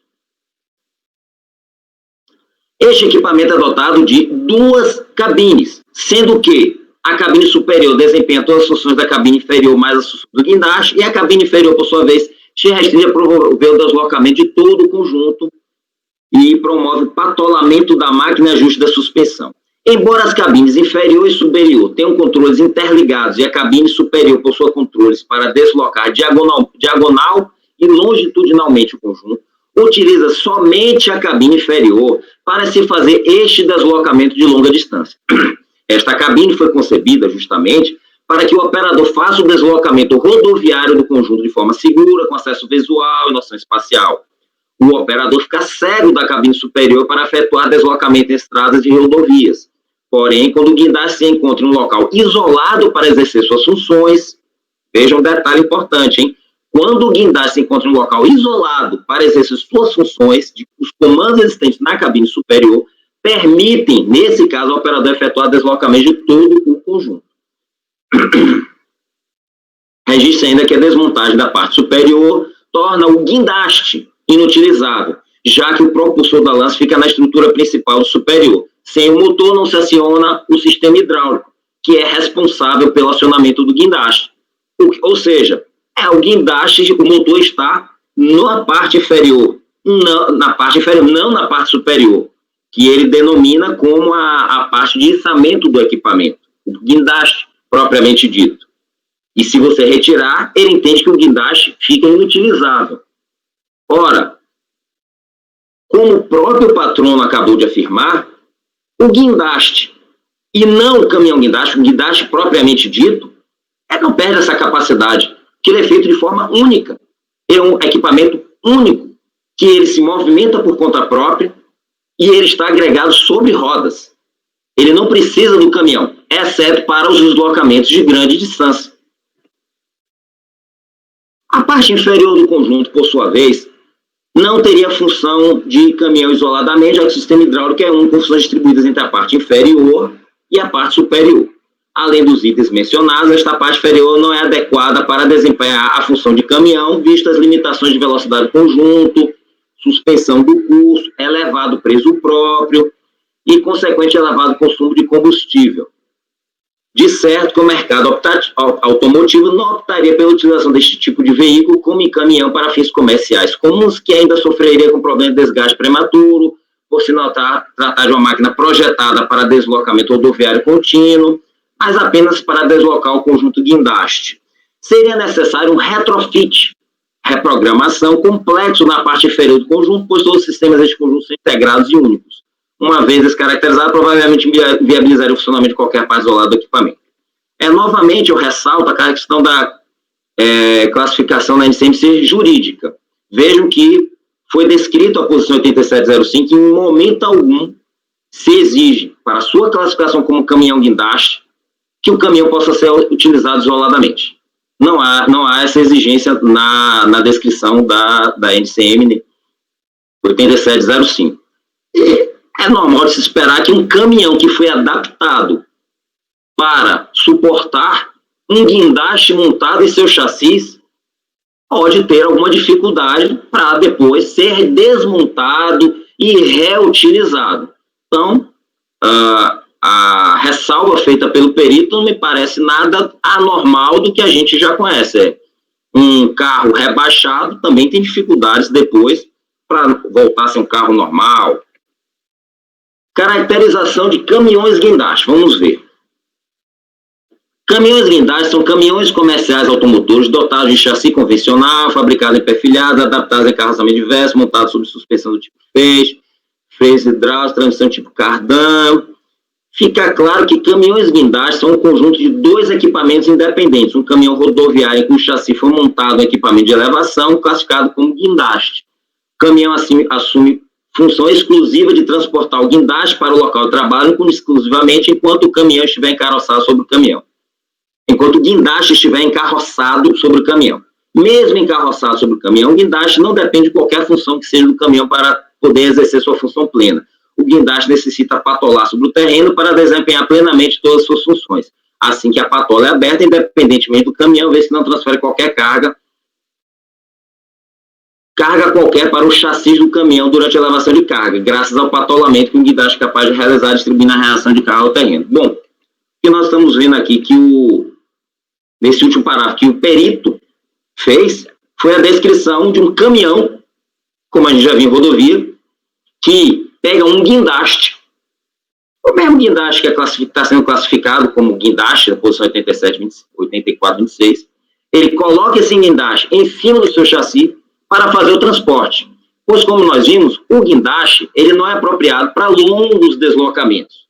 Este equipamento é dotado de 2 cabines, sendo que a cabine superior desempenha todas as funções da cabine inferior mais as funções do guindaste, e a cabine inferior, por sua vez, se restringe a promover o deslocamento de todo o conjunto e promove o patolamento da máquina e ajuste da suspensão. Embora as cabines inferior e superior tenham controles interligados e a cabine superior possua controles para deslocar diagonal e longitudinalmente o conjunto, utiliza somente a cabine inferior para se fazer este deslocamento de longa distância. Esta cabine foi concebida justamente para que o operador faça o deslocamento rodoviário do conjunto de forma segura, com acesso visual e noção espacial. O operador fica cego da cabine superior para efetuar deslocamento em estradas e rodovias. Porém, quando o guindaste se encontra em um local isolado para exercer suas funções, veja um detalhe importante, hein? Quando o guindaste se encontra em um local isolado para exercer suas funções, os comandos existentes na cabine superior permitem, nesse caso, ao operador efetuar deslocamento de todo o conjunto. Registre ainda que a desmontagem da parte superior torna o guindaste inutilizável, já que o propulsor da lança fica na estrutura principal do superior. Sem o motor não se aciona o sistema hidráulico, que é responsável pelo acionamento do guindaste. Ou seja, o guindaste, o motor está na parte inferior, não na parte superior, que ele denomina como a parte de içamento do equipamento, o guindaste propriamente dito. E se você retirar, ele entende que o guindaste fica inutilizável. Ora, como o próprio patrono acabou de afirmar, o guindaste, e não o caminhão guindaste, o guindaste propriamente dito, não perde essa capacidade, que ele é feito de forma única. É um equipamento único, que ele se movimenta por conta própria e ele está agregado sobre rodas. Ele não precisa do caminhão, exceto para os deslocamentos de grande distância. A parte inferior do conjunto, por sua vez, não teria função de caminhão isoladamente, já que o sistema hidráulico é com funções distribuídas entre a parte inferior e a parte superior. Além dos itens mencionados, esta parte inferior não é adequada para desempenhar a função de caminhão, visto as limitações de velocidade do conjunto, suspensão do curso, elevado preço próprio e, consequente, elevado consumo de combustível. De certo que o mercado automotivo não optaria pela utilização deste tipo de veículo como em caminhão para fins comerciais comuns, que ainda sofreria com problema de desgaste prematuro, por se tratar de uma máquina projetada para deslocamento rodoviário contínuo, mas apenas para deslocar o conjunto guindaste. Seria necessário um retrofit, reprogramação complexo na parte inferior do conjunto, pois todos os sistemas deste conjunto são integrados e únicos. Uma vez descaracterizado, provavelmente viabilizaria o funcionamento de qualquer parte isolada do equipamento. Novamente, eu ressalto a questão da classificação da NCM ser jurídica. Vejam que foi descrito a posição 8705 em momento algum se exige, para a sua classificação como caminhão guindaste, que o caminhão possa ser utilizado isoladamente. Não há essa exigência na descrição da NCM 8705. E é normal de se esperar que um caminhão que foi adaptado para suportar um guindaste montado em seu chassi pode ter alguma dificuldade para depois ser desmontado e reutilizado. Então, a ressalva feita pelo perito não me parece nada anormal do que a gente já conhece. Um carro rebaixado também tem dificuldades depois para voltar a ser um carro normal. Caracterização de caminhões guindaste, vamos ver. Caminhões guindaste são caminhões comerciais automotores dotados de chassi convencional, fabricados em perfilhados, adaptados em carroçamento diverso, montados sob suspensão do tipo feixe, freios hidráulicos, transmissão tipo cardan. Fica claro que caminhões guindaste são um conjunto de dois equipamentos independentes. Um caminhão rodoviário em que o chassi foi montado em equipamento de elevação, classificado como guindaste. O caminhão assume função exclusiva de transportar o guindaste para o local de trabalho, exclusivamente enquanto o caminhão estiver encarroçado sobre o caminhão. Enquanto o guindaste estiver encarroçado sobre o caminhão. Mesmo encarroçado sobre o caminhão, o guindaste não depende de qualquer função que seja do caminhão para poder exercer sua função plena. O guindaste necessita patolar sobre o terreno para desempenhar plenamente todas as suas funções. Assim que a patola é aberta, independentemente do caminhão, vê se não transfere qualquer carga qualquer para o chassi do caminhão durante a elevação de carga, graças ao patolamento que o guindaste é capaz de realizar, distribuindo a reação de carga ao terreno. Bom, o que nós estamos vendo aqui nesse último parágrafo que o perito fez foi a descrição de um caminhão, como a gente já viu em rodovia, que pega um guindaste, o mesmo guindaste que está sendo classificado como guindaste, na posição 84, 26, ele coloca esse guindaste em cima do seu chassi para fazer o transporte. Pois, como nós vimos, o guindaste ele não é apropriado para longos deslocamentos.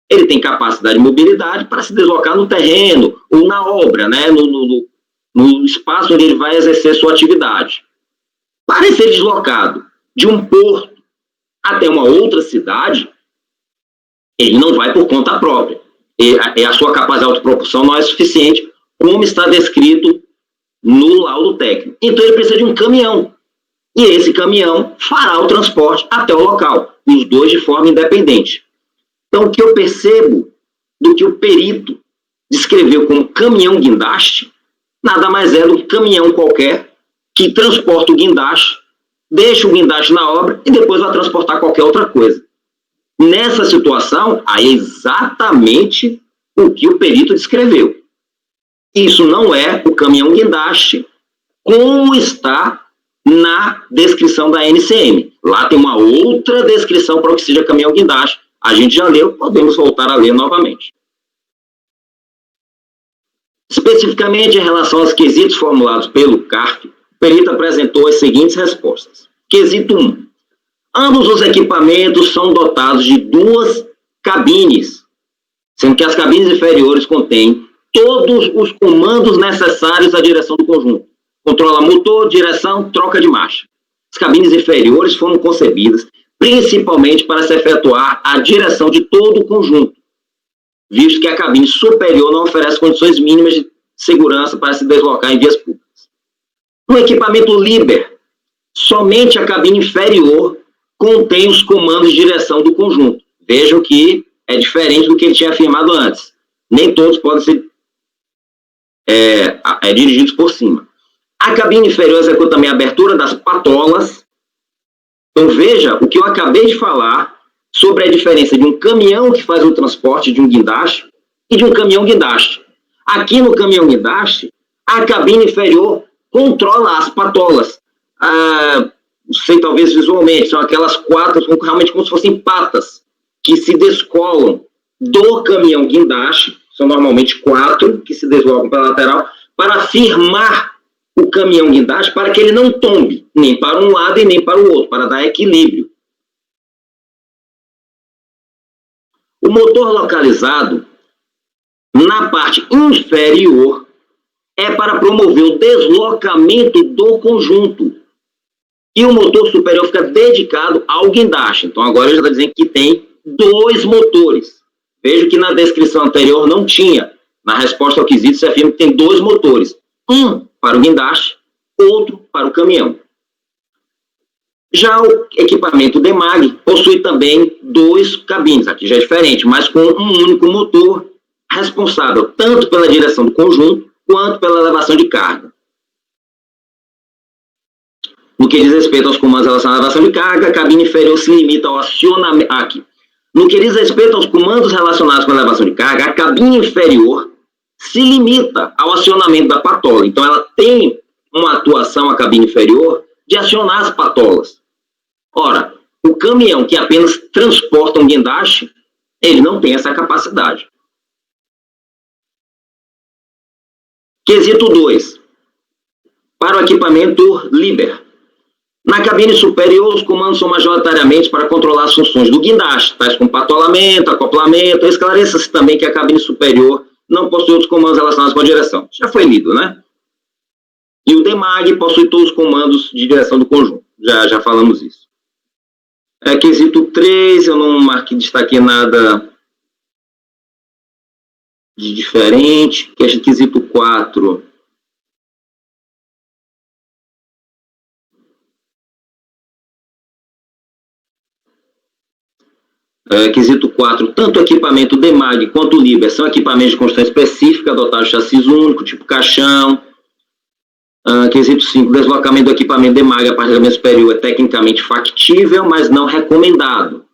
Ele tem capacidade de mobilidade para se deslocar no terreno ou na obra, né, no espaço onde ele vai exercer sua atividade. Para ser deslocado de um porto até uma outra cidade, ele não vai por conta própria. E a sua capacidade de autopropulsão não é suficiente, como está descrito no laudo técnico. Então ele precisa de um caminhão. E esse caminhão fará o transporte até o local, os dois de forma independente. Então, o que eu percebo do que o perito descreveu como caminhão guindaste, nada mais é do que caminhão qualquer que transporta o guindaste, deixa o guindaste na obra e depois vai transportar qualquer outra coisa. Nessa situação, aí é exatamente o que o perito descreveu. Isso não é o caminhão guindaste, como está na descrição da NCM. Lá tem uma outra descrição para o que seja caminhão guindaste. A gente já leu, podemos voltar a ler novamente. Especificamente em relação aos quesitos formulados pelo CARF, o perito apresentou as seguintes respostas. Quesito 1. Ambos os equipamentos são dotados de 2 cabines, sendo que as cabines inferiores contêm todos os comandos necessários à direção do conjunto. Controla motor, direção, troca de marcha. As cabines inferiores foram concebidas principalmente para se efetuar a direção de todo o conjunto, visto que a cabine superior não oferece condições mínimas de segurança para se deslocar em vias públicas. No equipamento Liber, somente a cabine inferior contém os comandos de direção do conjunto. Vejam que é diferente do que ele tinha afirmado antes. Nem todos podem ser dirigidos por cima. A cabine inferior executa também a abertura das patolas. Então veja o que eu acabei de falar sobre a diferença de um caminhão que faz o transporte de um guindaste e de um caminhão guindaste. Aqui no caminhão guindaste, a cabine inferior controla as patolas. Não sei, talvez visualmente, são aquelas 4, realmente como se fossem patas, que se descolam do caminhão guindaste, são normalmente 4 que se deslocam pela lateral, para firmar o caminhão guindaste para que ele não tombe, nem para um lado e nem para o outro, para dar equilíbrio. O motor localizado na parte inferior é para promover o deslocamento do conjunto. E o motor superior fica dedicado ao guindaste. Então agora ele já está dizendo que tem 2 motores. Vejo que na descrição anterior não tinha. Na resposta ao quesito se afirma que tem 2 motores. Um para o guindaste, outro para o caminhão. Já o equipamento Demag possui também 2 cabines. Aqui já é diferente, mas com um único motor responsável tanto pela direção do conjunto quanto pela elevação de carga. No que diz respeito aos comandos relacionados à elevação de carga, a cabine inferior se limita ao acionamento. Aqui. No que diz respeito aos comandos relacionados com a elevação de carga, a cabine inferior se limita ao acionamento da patola. Então, ela tem uma atuação, a cabine inferior, de acionar as patolas. Ora, o caminhão que apenas transporta um guindaste, ele não tem essa capacidade. Quesito 2. Para o equipamento Liber. Na cabine superior, os comandos são majoritariamente para controlar as funções do guindaste, tais como patolamento, acoplamento. Esclareça-se também que a cabine superior não possui outros comandos relacionados com a direção. Já foi lido, né? E o Demag possui todos os comandos de direção do conjunto. Já falamos isso. Quesito 3, eu não destaquei nada de diferente. Quesito 4... Quesito 4, tanto o equipamento Demag quanto o Liber são equipamentos de construção específica, dotados de chassis único, tipo caixão. Quesito 5, deslocamento do equipamento Demag a partir do caminhão superior é tecnicamente factível, mas não recomendado.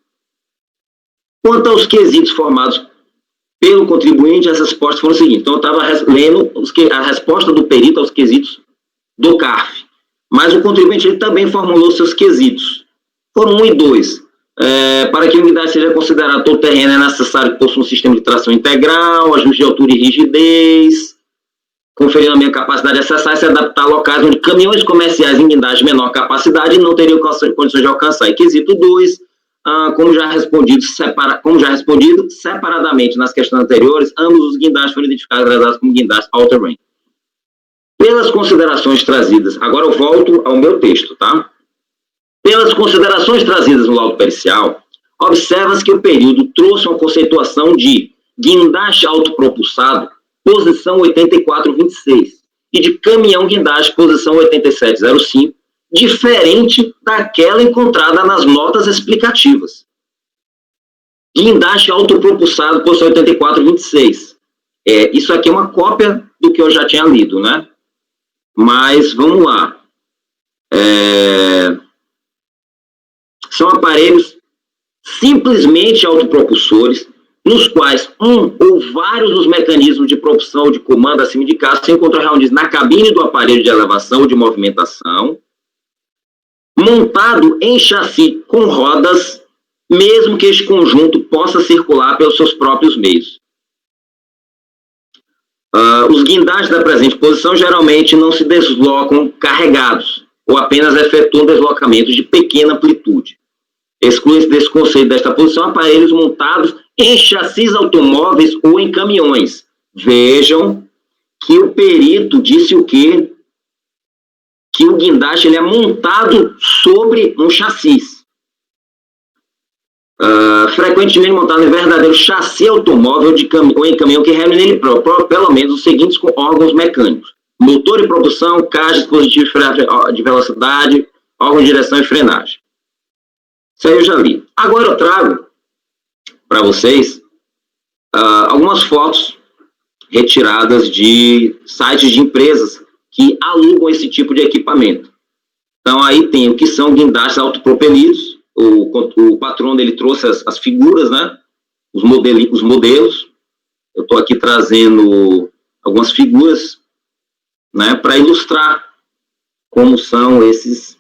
Quanto aos quesitos formados pelo contribuinte, as respostas foram as seguintes. Então, eu estava lendo a resposta do perito aos quesitos do CARF, mas o contribuinte ele também formulou seus quesitos. Foram 1 e 2. Para que a unidade seja considerada todo terreno, é necessário que possua um sistema de tração integral, ajuste de altura e rigidez, conferindo a minha capacidade de acessar e se adaptar a locais onde caminhões comerciais em guindaste de menor capacidade não teriam condições de alcançar. E quesito 2, como já respondido separadamente nas questões anteriores, ambos os guindastes foram identificados como guindastes all-terrain. Pelas considerações trazidas, agora eu volto ao meu texto, tá? Pelas considerações trazidas no laudo pericial, observa-se que o período trouxe uma conceituação de guindaste autopropulsado, posição 8426, e de caminhão guindaste, posição 8705, diferente daquela encontrada nas notas explicativas. Guindaste autopropulsado, posição 8426. Isso aqui é uma cópia do que eu já tinha lido, né? Mas, vamos lá. São aparelhos simplesmente autopropulsores, nos quais um ou vários dos mecanismos de propulsão ou de comando acima indicados se encontram reunidos na cabine do aparelho de elevação ou de movimentação, montado em chassi com rodas, mesmo que este conjunto possa circular pelos seus próprios meios. Os guindastes da presente posição geralmente não se deslocam carregados, ou apenas efetuam deslocamentos de pequena amplitude. Exclui-se desse conceito desta posição aparelhos montados em chassis automóveis ou em caminhões. Vejam que o perito disse o quê? Que o guindaste ele é montado sobre um chassi. Frequentemente montado em verdadeiro chassi automóvel ou em caminhão que reúne nele próprio, pelo menos os seguintes órgãos mecânicos: motor e propulsão, caixa, dispositivo de velocidade, órgão de direção e frenagem. Isso aí eu já li. Agora eu trago para vocês algumas fotos retiradas de sites de empresas que alugam esse tipo de equipamento. Então aí tem o que são guindastes autopropelidos. O patrono ele trouxe as figuras, né? Os modelos. Eu estou aqui trazendo algumas figuras, né, para ilustrar como são esses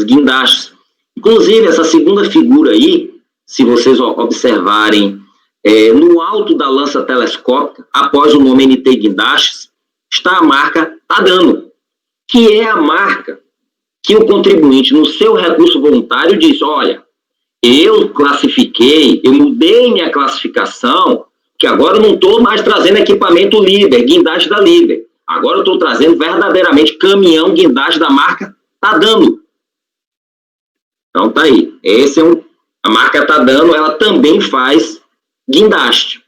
guindastes. Inclusive, essa segunda figura aí, se vocês observarem, no alto da lança telescópica, após o nome NT Guindastes, está a marca Tadano, que é a marca que o contribuinte, no seu recurso voluntário, diz: olha, eu classifiquei, eu mudei minha classificação, que agora eu não estou mais trazendo equipamento Liebherr, guindaste da Liebherr. Agora eu estou trazendo verdadeiramente caminhão guindaste da marca Tadano. Então tá aí. A marca Tadano, ela também faz guindaste.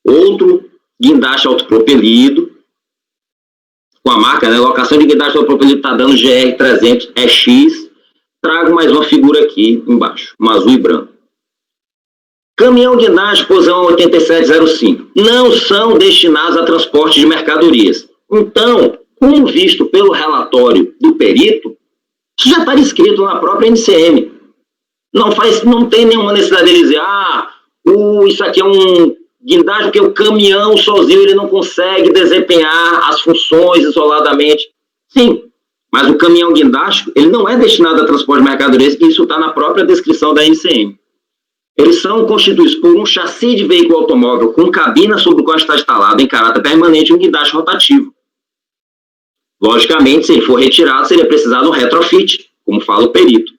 Outro guindaste autopropelido, com a marca, né, locação de guindaste autopropelido Tadano GR300EX. Trago mais uma figura aqui embaixo, um azul e branco. Caminhão guindaste posição 8705. Não são destinados a transporte de mercadorias. Então, como visto pelo relatório do perito, isso já está descrito na própria NCM. Não tem nenhuma necessidade de dizer: isso aqui é um guindaste porque o caminhão sozinho ele não consegue desempenhar as funções isoladamente. Sim, mas o caminhão guindaste ele não é destinado a transporte de mercadorias, e isso está na própria descrição da NCM. Eles são constituídos por um chassi de veículo automóvel com cabina sobre o qual está instalado em caráter permanente um guindaste rotativo. Logicamente, se ele for retirado, seria precisado um retrofit, como fala o perito.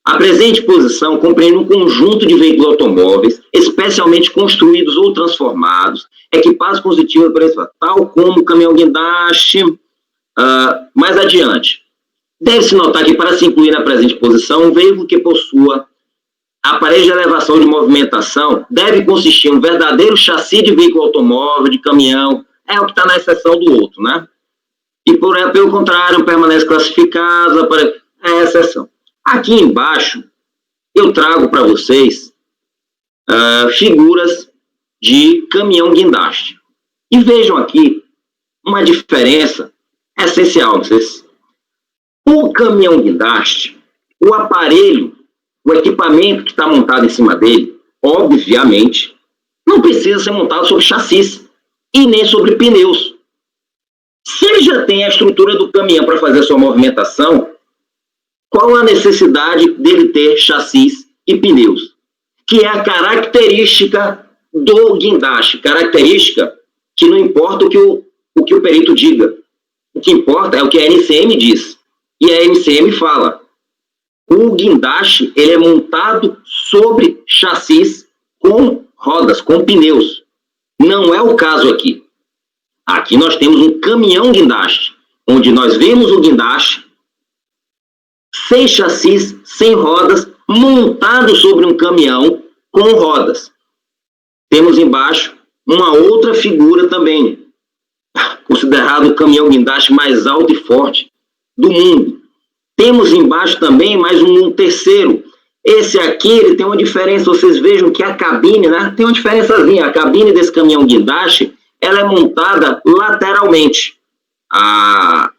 A presente posição compreende um conjunto de veículos automóveis, especialmente construídos ou transformados, equipados com dispositivos tal como o caminhão guindaste. Mais adiante, deve-se notar que para se incluir na presente posição, um veículo que possua aparelho de elevação de movimentação deve consistir em um verdadeiro chassi de veículo automóvel, de caminhão, é o que está na exceção do outro, né? E pelo contrário, permanece classificado, é a exceção. Aqui embaixo, eu trago para vocês figuras de caminhão guindaste. E vejam aqui uma diferença essencial. O caminhão guindaste, o aparelho, o equipamento que está montado em cima dele, obviamente, não precisa ser montado sobre chassis e nem sobre pneus. Se ele já tem a estrutura do caminhão para fazer a sua movimentação, qual a necessidade dele ter chassis e pneus? Que é a característica do guindaste, característica que não importa o que o perito diga. O que importa é o que a NCM diz. E a NCM fala: o guindaste ele é montado sobre chassis com rodas, com pneus. Não é o caso aqui. Aqui nós temos um caminhão guindaste, onde nós vemos o guindaste sem chassis, sem rodas, montado sobre um caminhão com rodas. Temos embaixo uma outra figura também, considerado o caminhão guindaste mais alto e forte do mundo. Temos embaixo também mais um terceiro. Esse aqui ele tem uma diferença, vocês vejam que a cabine, né, tem uma diferençazinha. A cabine desse caminhão guindaste, ela é montada lateralmente. A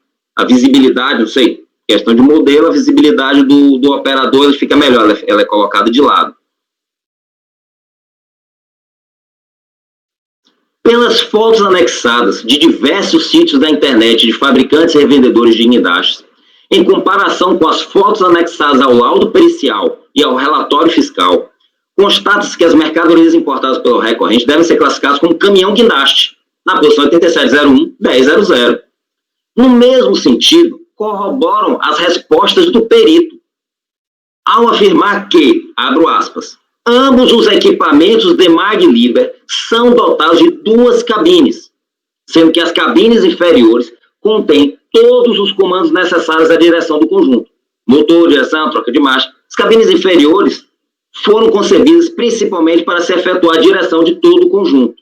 visibilidade, não sei, questão de modelo, a visibilidade do operador fica melhor, ela é colocada de lado. Pelas fotos anexadas de diversos sítios da internet de fabricantes e revendedores de guindastes, em comparação com as fotos anexadas ao laudo pericial e ao relatório fiscal, constata-se que as mercadorias importadas pelo recorrente devem ser classificadas como caminhão guindaste, na posição 8701-1000. No mesmo sentido, corroboram as respostas do perito, ao afirmar que, abro aspas, ambos os equipamentos Demag e Liber são dotados de 2 cabines, sendo que as cabines inferiores contêm todos os comandos necessários à direção do conjunto. Motor, direção, troca de marcha. As cabines inferiores foram concebidas principalmente para se efetuar a direção de todo o conjunto.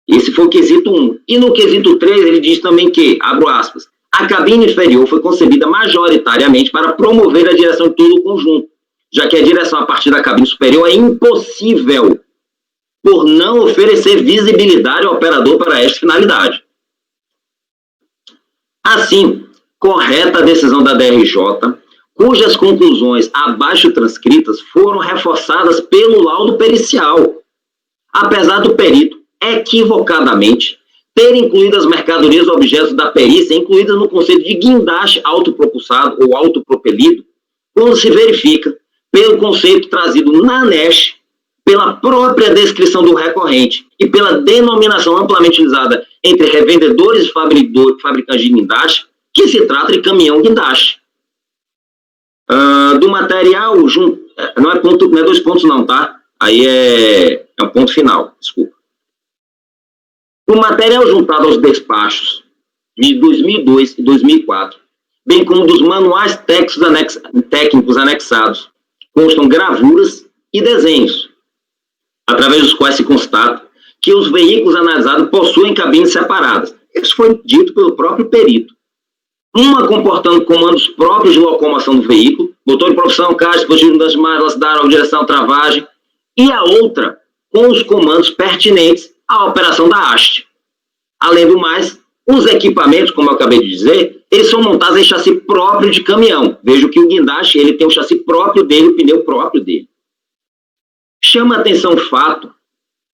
Esse foi o quesito 1. E no quesito 3, ele diz também que, abro aspas, a cabine inferior foi concebida majoritariamente para promover a direção de todo o conjunto, já que a direção a partir da cabine superior é impossível, por não oferecer visibilidade ao operador para esta finalidade. Assim, correta a decisão da DRJ, cujas conclusões abaixo transcritas foram reforçadas pelo laudo pericial, apesar do perito, equivocadamente, ter incluído as mercadorias ou objetos da perícia incluídas no conceito de guindaste autopropulsado ou autopropelido, quando se verifica, pelo conceito trazido na ANESH, pela própria descrição do recorrente e pela denominação amplamente utilizada entre revendedores e fabricantes de guindaste, que se trata de caminhão guindaste. Do material, não é 2 pontos não, tá? Aí é um ponto final, desculpa. O material juntado aos despachos de 2002 e 2004, bem como dos manuais técnicos anexados, constam gravuras e desenhos, através dos quais se constata que os veículos analisados possuem cabines separadas. Isso foi dito pelo próprio perito. Uma comportando comandos próprios de locomoção do veículo, motor de propulsão, caixa, dispositivo de mudança de marcha, velocidade, direção, travagem, e a outra com os comandos pertinentes à operação da haste. Além do mais, os equipamentos, como eu acabei de dizer, eles são montados em chassi próprio de caminhão. Veja que o guindaste, ele tem o chassi próprio dele, o pneu próprio dele. Chama a atenção o fato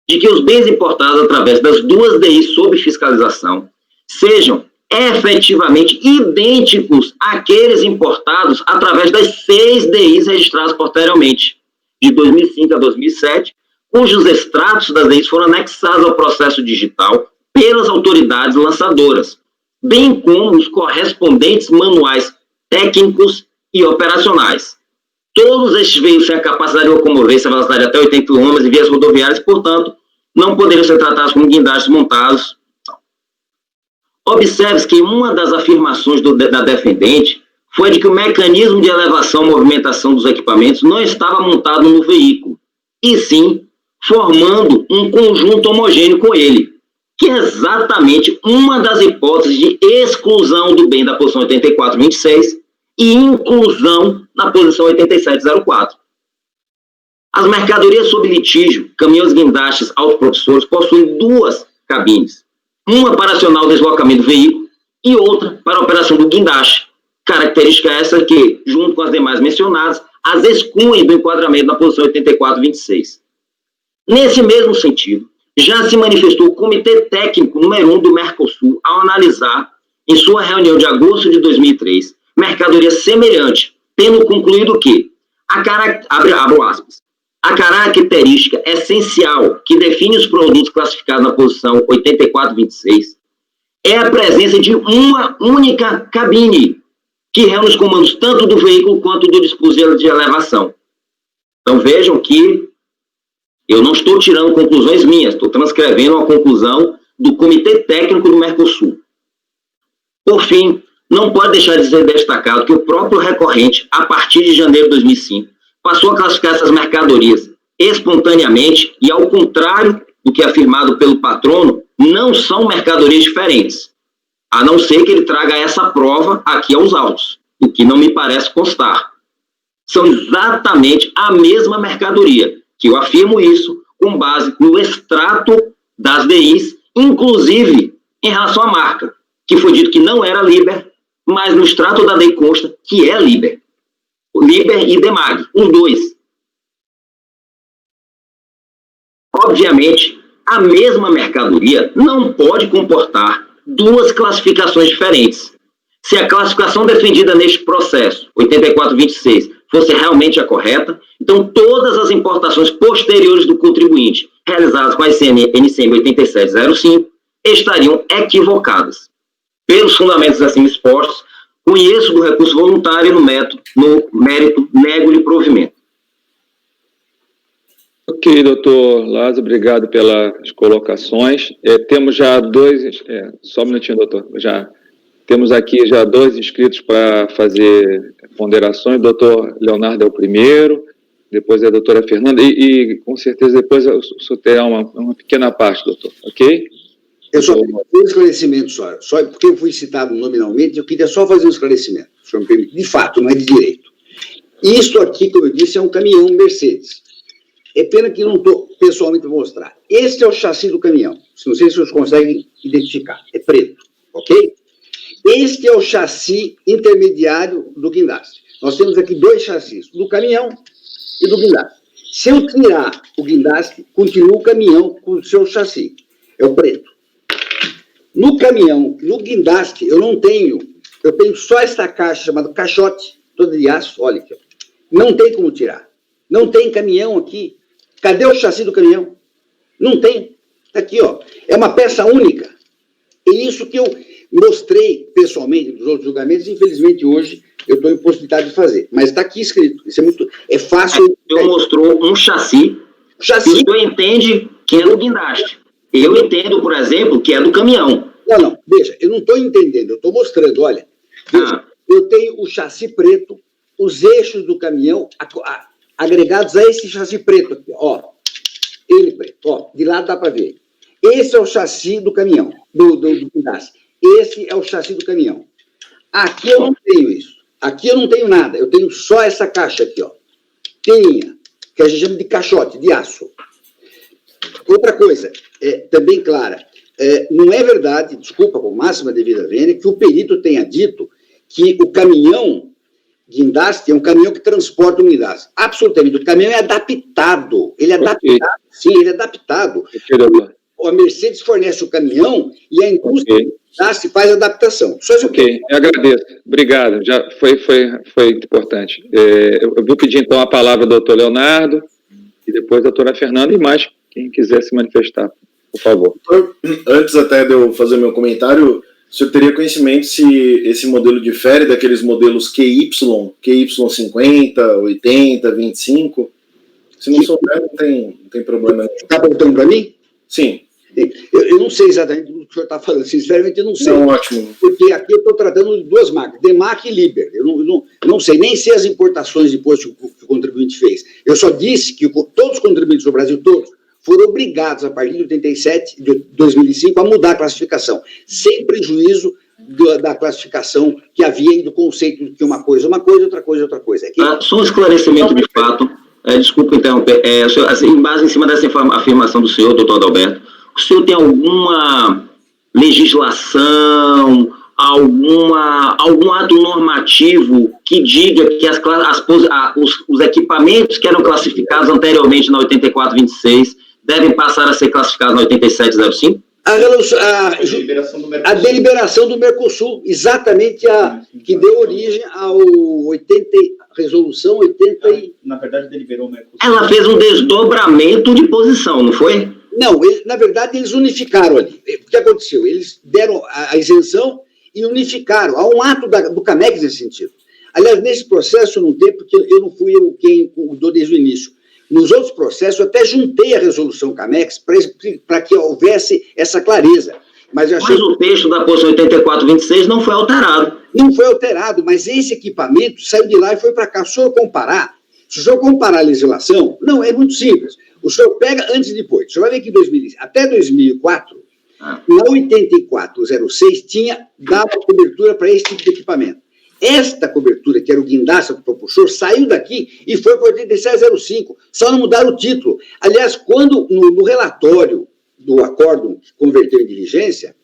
de que os bens importados através das 2 DIs sob fiscalização sejam efetivamente idênticos àqueles importados através das 6 DIs registradas posteriormente, de 2005 a 2007, cujos extratos das DIs foram anexados ao processo digital pelas autoridades lançadoras, bem como os correspondentes manuais técnicos e operacionais. Todos estes veículos têm a capacidade de locomover-se a velocidade de até 80 km em vias rodoviárias, portanto, não poderiam ser tratados como guindastes montados. Observe-se que uma das afirmações da defendente foi de que o mecanismo de elevação e movimentação dos equipamentos não estava montado no veículo, e sim formando um conjunto homogêneo com ele, que é exatamente uma das hipóteses de exclusão do bem da posição 8426 e inclusão na posição 8704. As mercadorias sob litígio, caminhões guindastes autopropulsores, possuem 2 cabines, uma para acionar o deslocamento do veículo e outra para a operação do guindaste. Característica essa que, junto com as demais mencionadas, as excluem do enquadramento na posição 8426. Nesse mesmo sentido, já se manifestou o Comitê Técnico número 1 do Mercosul ao analisar, em sua reunião de agosto de 2003, mercadoria semelhante, tendo concluído que, abro aspas, a característica essencial que define os produtos classificados na posição 8426 é a presença de uma única cabine, que reúne os comandos tanto do veículo quanto do dispositivo de elevação. Então vejam que eu não estou tirando conclusões minhas, estou transcrevendo a conclusão do Comitê Técnico do Mercosul. Por fim, não pode deixar de ser destacado que o próprio recorrente, a partir de janeiro de 2005, passou a classificar essas mercadorias espontaneamente e, ao contrário do que é afirmado pelo patrono, não são mercadorias diferentes, a não ser que ele traga essa prova aqui aos autos, o que não me parece constar. São exatamente a mesma mercadoria, que eu afirmo isso com base no extrato das DIs, inclusive em relação à marca, que foi dito que não era Liber, mas no extrato da DI consta que é Liber. Liber e Demag, os 2. Obviamente A mesma mercadoria não pode comportar duas classificações diferentes. Se a classificação defendida neste processo, 8426, fosse realmente a correta, então todas as importações posteriores do contribuinte, realizadas com a NCM 8705, estariam equivocadas. Pelos fundamentos acima expostos, conheço do recurso voluntário no mérito nego-lhe provimento. Ok, doutor Lázaro, obrigado pelas colocações. Temos já dois... só um minutinho, doutor. Temos aqui já 2 inscritos para fazer ponderações. O doutor Leonardo é o primeiro, depois é a doutora Fernanda, e com certeza depois o senhor terá uma pequena parte, doutor, ok? Eu só tenho um esclarecimento, só porque eu fui citado nominalmente, eu queria só fazer um esclarecimento. O senhor me permite. De fato, não é de direito. Isto aqui, como eu disse, é um caminhão Mercedes. É pena que não estou pessoalmente para mostrar. Este é o chassi do caminhão. Não sei se vocês conseguem identificar. É preto, ok? Este é o chassi intermediário do guindaste. Nós temos aqui 2 chassis, do caminhão e do guindaste. Se eu tirar o guindaste, continua o caminhão com o seu chassi. É o preto. No caminhão, no guindaste, eu tenho só esta caixa chamada caixote, toda de aço, olha aqui. Não tem como tirar. Não tem caminhão aqui. Cadê o chassi do caminhão? Não tem. Está aqui, ó. É uma peça única. É isso que eu mostrei pessoalmente nos outros julgamentos, infelizmente hoje eu estou impossibilitado de fazer. Mas está aqui escrito. Isso é fácil. O senhor mostrou um chassi. Que o senhor entende que é do guindaste. Eu entendo, por exemplo, que é do caminhão. Não, veja, eu não estou entendendo, eu estou mostrando, olha. Veja, eu tenho o chassi preto, os eixos do caminhão agregados a esse chassi preto aqui, ó. Ele preto, ó, de lado dá para ver. Esse é o chassi do caminhão, do guindaste. Esse é o chassi do caminhão. Aqui eu não tenho isso. Aqui eu não tenho nada. Eu tenho só essa caixa aqui, ó. Pequenininha, que a gente chama de caixote, de aço. Outra coisa, também clara, não é verdade, desculpa, com máxima devida vênia, que o perito tenha dito que o caminhão guindaste é um caminhão que transporta o guindaste. Absolutamente. O caminhão é adaptado. Ele é adaptado. Sim, ele é adaptado. A Mercedes fornece o caminhão e a indústria guindaste faz a adaptação. Ok, eu agradeço. Obrigado. Já foi importante. Eu vou pedir, então, a palavra ao doutor Leonardo e depois a doutora Fernanda e mais quem quiser se manifestar, por favor. Antes até de eu fazer meu comentário, o senhor teria conhecimento se esse modelo difere daqueles modelos QY 50, 80, 25? Se não souber, não tem problema. Está perguntando para mim? Sim. Eu não sei exatamente o que o senhor está falando, sinceramente eu não sei. Não, ótimo. Porque aqui eu estou tratando de 2 marcas, DEMAC e Liber. Eu não sei nem se as importações de imposto que o contribuinte fez. Eu só disse que todos os contribuintes do Brasil, todos, foram obrigados, a partir de 2005, a mudar a classificação, sem prejuízo da classificação que havia e do conceito de que uma coisa é uma coisa, outra coisa é outra coisa. Só um esclarecimento de fato, desculpa interromper, em base em cima dessa afirmação do senhor, doutor Adalberto, o senhor tem alguma legislação, algum ato normativo que diga que os equipamentos que eram classificados anteriormente na 8426 devem passar a ser classificados na 8705? A deliberação do Mercosul, exatamente que deu origem ao resolução 80. Na verdade, deliberou o Mercosul. Ela fez um desdobramento de posição, não foi? Não, na verdade, eles unificaram ali. O que aconteceu? Eles deram a isenção e unificaram. Há um ato do CAMEX nesse sentido. Aliás, nesse processo eu não tenho, porque eu não fui quem cuidou desde o início. Nos outros processos, eu até juntei a resolução CAMEX para que houvesse essa clareza. Mas o texto da posição 8426 não foi alterado. Não foi alterado, mas esse equipamento saiu de lá e foi para cá. Se o senhor comparar a legislação, não, é muito simples. O senhor pega antes e depois. O senhor vai ver que até 2004, na 8406, dava cobertura para esse tipo de equipamento. Esta cobertura, que era o guindaste do propulsor, saiu daqui e foi para 8705. Só não mudaram o título. Aliás, quando no relatório do acórdão que converteu em diligência,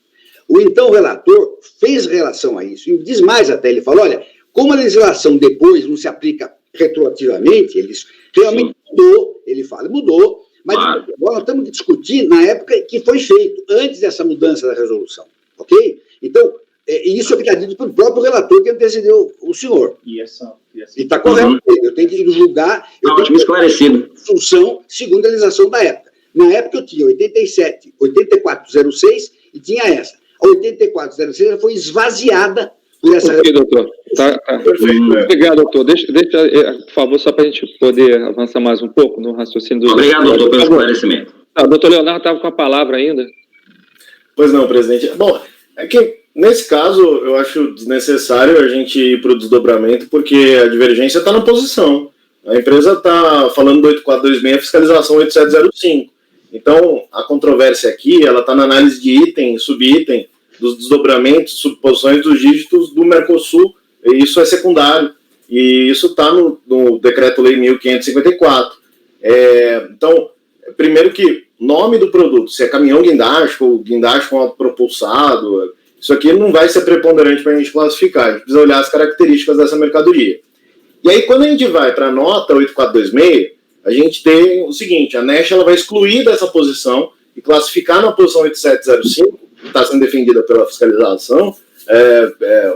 o então relator fez relação a isso. E diz mais até, ele falou, olha, como a legislação depois não se aplica retroativamente, eles realmente mudou, ele fala, mudou, Mas agora nós estamos discutindo na época que foi feito, antes dessa mudança da resolução, ok? Então, isso fica dito pelo próprio relator que antecedeu o senhor. E está correto. Eu tenho que julgar... Eu tenho que esclarecido. Instrução segundo a legislação da época. Na época eu tinha 87, 8406 e tinha essa. A 8406 foi esvaziada por essa... Ok, doutor. Tá. Perfeito. Obrigado, doutor. Deixa, por favor, só para a gente poder avançar mais um pouco no raciocínio do... Obrigado, doutor, pelo esclarecimento. O doutor Leonardo estava com a palavra ainda. Pois não, presidente. Bom, é que, nesse caso, eu acho desnecessário a gente ir para o desdobramento, porque a divergência está na posição. A empresa está falando do 8426, a fiscalização 8705. Então, a controvérsia aqui, ela está na análise de item, subitem, dos desdobramentos, subposições dos dígitos do Mercosul, e isso é secundário, e isso está no Decreto-Lei 1554. Então, primeiro que, nome do produto, se é caminhão guindaste ou guindaste com autopropulsado, isso aqui não vai ser preponderante para a gente classificar, a gente precisa olhar as características dessa mercadoria. E aí, quando a gente vai para a nota 8426, a gente tem o seguinte, a NESH ela vai excluir dessa posição e classificar na posição 8705, que está sendo defendida pela fiscalização,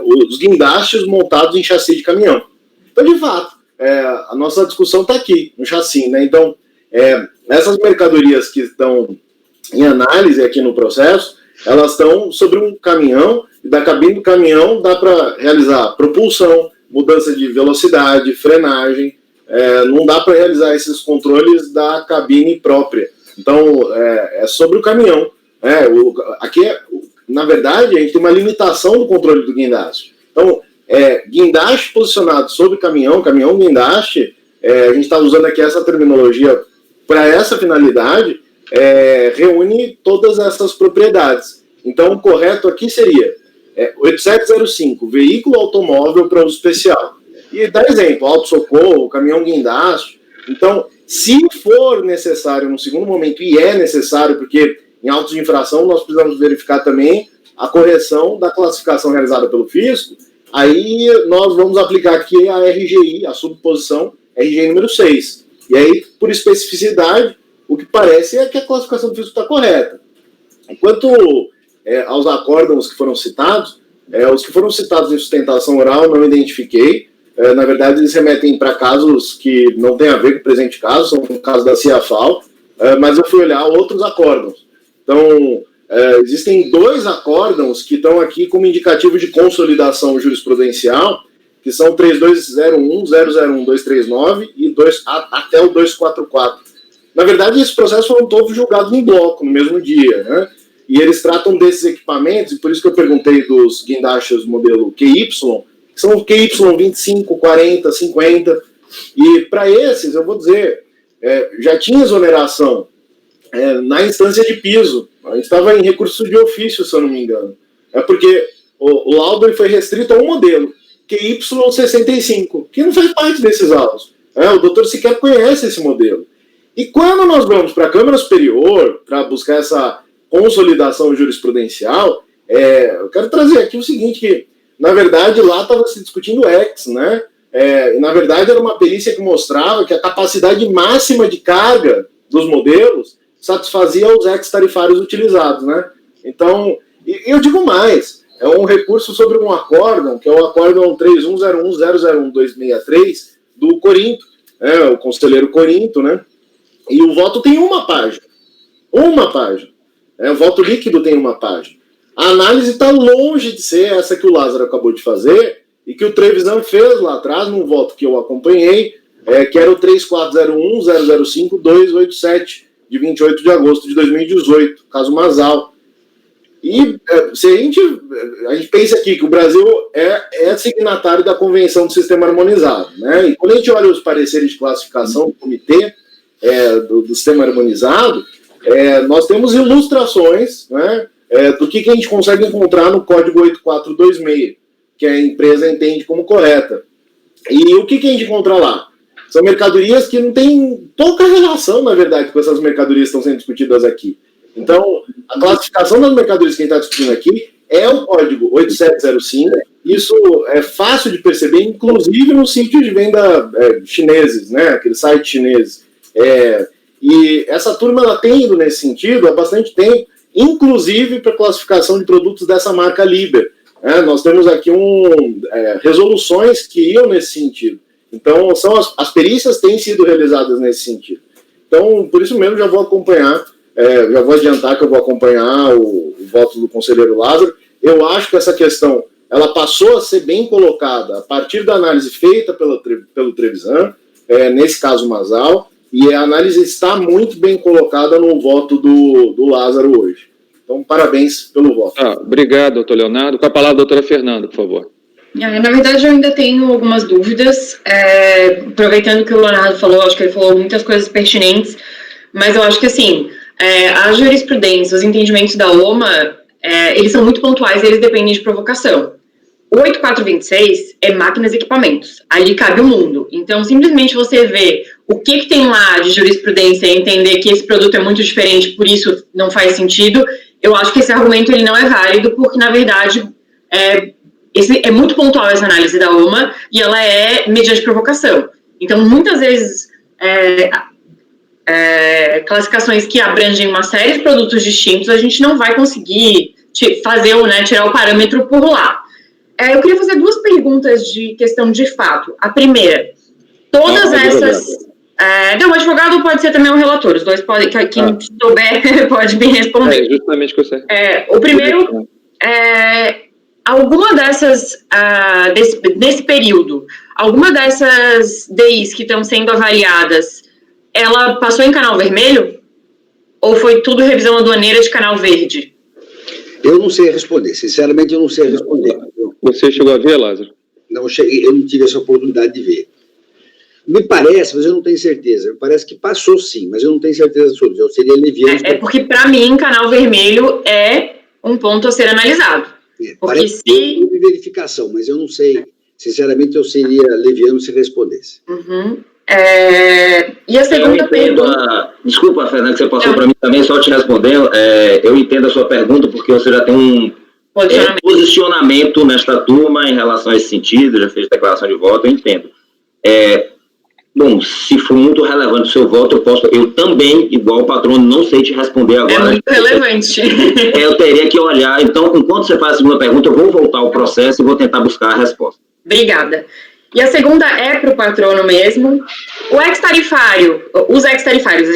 os guindastes montados em chassi de caminhão. Então, de fato, a nossa discussão está aqui, no chassi, né? Então, essas mercadorias que estão em análise aqui no processo, elas estão sobre um caminhão, e da cabine do caminhão dá para realizar propulsão, mudança de velocidade, frenagem, não dá para realizar esses controles da cabine própria. Então, é sobre o caminhão. Aqui, na verdade, a gente tem uma limitação do controle do guindaste. Então, guindaste posicionado sobre caminhão guindaste, a gente está usando aqui essa terminologia para essa finalidade, reúne todas essas propriedades. Então, o correto aqui seria 8705, veículo automóvel para uso especial. E dá exemplo, auto-socorro, caminhão guindaste. Então, se for necessário no segundo momento, e é necessário, porque em autos de infração nós precisamos verificar também a correção da classificação realizada pelo fisco, aí nós vamos aplicar aqui a RGI, a subposição RGI número 6. E aí, por especificidade, o que parece é que a classificação do fisco está correta. Quanto aos acórdãos que foram citados, os que foram citados em sustentação oral não identifiquei. Na verdade, eles remetem para casos que não têm a ver com o presente caso, são casos da CIAFAL, mas eu fui olhar outros acórdãos. Então, existem 2 acórdãos que estão aqui como indicativo de consolidação jurisprudencial, que são 3201, 001239 e até o 244. Na verdade, esses processos foram todos julgados em bloco, no mesmo dia, né? E eles tratam desses equipamentos, e por isso que eu perguntei dos guindastes modelo QY, que são QY 25, 40, 50, e para esses, eu vou dizer, já tinha exoneração na instância de piso, a gente estava em recurso de ofício, se eu não me engano, porque o laudo foi restrito a um modelo, QY 65, que não faz parte desses autos. O doutor sequer conhece esse modelo. E quando nós vamos para a Câmara Superior, para buscar essa consolidação jurisprudencial, eu quero trazer aqui o seguinte, que na verdade, lá estava se discutindo X, né? Na verdade, era uma perícia que mostrava que a capacidade máxima de carga dos modelos satisfazia os X tarifários utilizados, né? Então, eu digo mais, é um recurso sobre um acórdão, que é o acórdão 3101001263 do Corinto, o conselheiro Corinto, né? E o voto tem uma página. Uma página. O voto líquido tem uma página. A análise está longe de ser essa que o Lázaro acabou de fazer e que o Trevisan fez lá atrás, num voto que eu acompanhei, que era o 3401-005-287, de 28 de agosto de 2018, caso Masal. E se a gente pensa aqui que o Brasil é signatário da Convenção do Sistema Harmonizado, né? E quando a gente olha os pareceres de classificação do comitê do Sistema Harmonizado, nós temos ilustrações, né? Do que a gente consegue encontrar no Código 8426, que a empresa entende como correta. E o que a gente encontra lá? São mercadorias que não têm pouca relação, na verdade, com essas mercadorias que estão sendo discutidas aqui. Então, a classificação das mercadorias que a gente está discutindo aqui é o Código 8705. Isso é fácil de perceber, inclusive nos sítios de venda chineses, né? Aqueles sites chineses. E essa turma ela tem ido nesse sentido há bastante tempo, inclusive para classificação de produtos dessa marca Liber. Nós temos aqui resoluções que iam nesse sentido. Então, as perícias têm sido realizadas nesse sentido. Então, por isso mesmo, já vou acompanhar, já vou adiantar que eu vou acompanhar o voto do conselheiro Lázaro. Eu acho que essa questão ela passou a ser bem colocada a partir da análise feita pelo Trevisan, nesse caso Mazal, e a análise está muito bem colocada no voto do Lázaro hoje. Então, parabéns pelo voto. Obrigado, doutor Leonardo. Com a palavra, a doutora Fernanda, por favor. Na verdade, eu ainda tenho algumas dúvidas. Aproveitando que o Leonardo falou, acho que ele falou muitas coisas pertinentes, mas eu acho que, assim, a jurisprudência, os entendimentos da OMA, eles são muito pontuais e eles dependem de provocação. O 8426 é máquinas e equipamentos. Ali cabe o mundo. Então, simplesmente você vê o que tem lá de jurisprudência e entender que esse produto é muito diferente, por isso não faz sentido, eu acho que esse argumento ele não é válido, porque, na verdade, é muito pontual essa análise da OMA e ela é mediante provocação. Então, muitas vezes, classificações que abrangem uma série de produtos distintos, a gente não vai conseguir tirar o parâmetro por lá. Eu queria fazer duas perguntas de questão de fato. A primeira, todas essas... o advogado pode ser também um relator, os dois podem, quem souber pode me responder. Justamente o que você... O primeiro, alguma dessas, nesse período, alguma dessas DIs que estão sendo avaliadas, ela passou em canal vermelho? Ou foi tudo revisão aduaneira de canal verde? Eu não sei responder, sinceramente eu não sei responder. Você chegou a ver, Lázaro? Não, eu não tive essa oportunidade de ver. Me parece, mas eu não tenho certeza, me parece que passou sim, mas eu não tenho certeza sobre isso, eu seria leviano. Porque para mim, canal vermelho é um ponto a ser analisado. Porque se... Houve verificação, mas eu não sei, sinceramente eu seria leviano se respondesse. Uhum. E a segunda pergunta... Desculpa, Fernanda, que você passou para mim também, só te respondendo, eu entendo a sua pergunta, porque você já tem um posicionamento nesta turma em relação a esse sentido, já fez declaração de voto, eu entendo. Bom, se for muito relevante o seu voto, eu também, igual o patrono, não sei te responder agora. É muito relevante. Eu teria que olhar, então, enquanto você faz a segunda pergunta, eu vou voltar ao processo e vou tentar buscar a resposta. Obrigada. E a segunda é para o patrono mesmo. O ex-tarifário, os ex-tarifários,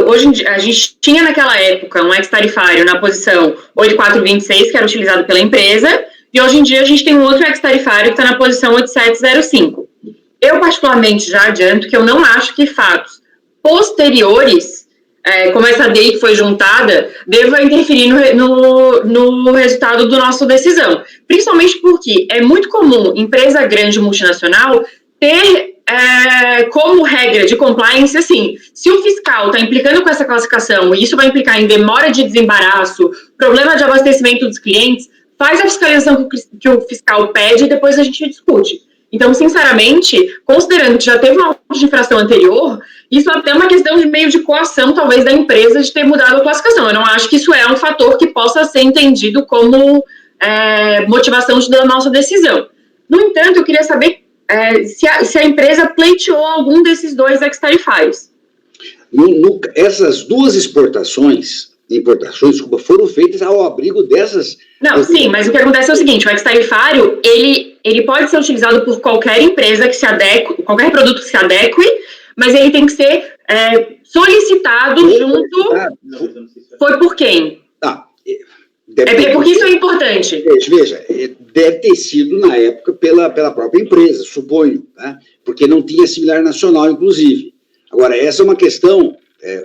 hoje em dia, a gente tinha naquela época um ex-tarifário na posição 8426, que era utilizado pela empresa, e hoje em dia a gente tem um outro ex-tarifário que está na posição 8705. Eu, particularmente, já adianto que eu não acho que fatos posteriores, como essa DI que foi juntada, deva interferir no resultado da nossa decisão. Principalmente porque é muito comum empresa grande multinacional ter como regra de compliance, assim, se o fiscal está implicando com essa classificação e isso vai implicar em demora de desembaraço, problema de abastecimento dos clientes, faz a fiscalização que o fiscal pede e depois a gente discute. Então, sinceramente, considerando que já teve uma infração anterior, isso até é uma questão de meio de coação, talvez, da empresa de ter mudado a classificação. Eu não acho que isso é um fator que possa ser entendido como motivação da nossa decisão. No entanto, eu queria saber se a empresa pleiteou algum desses dois ex-tarifários. Essas duas importações, desculpa, foram feitas ao abrigo dessas... Não, sim, mas o que acontece é o seguinte, o ex-tarifário, ele pode ser utilizado por qualquer empresa que se adeque, qualquer produto que se adeque, mas ele tem que ser solicitado junto... Foi por quem? Porque isso é importante. Veja, deve ter sido, na época, pela própria empresa, suponho, né? Porque não tinha similar nacional, inclusive. Agora, essa é uma questão,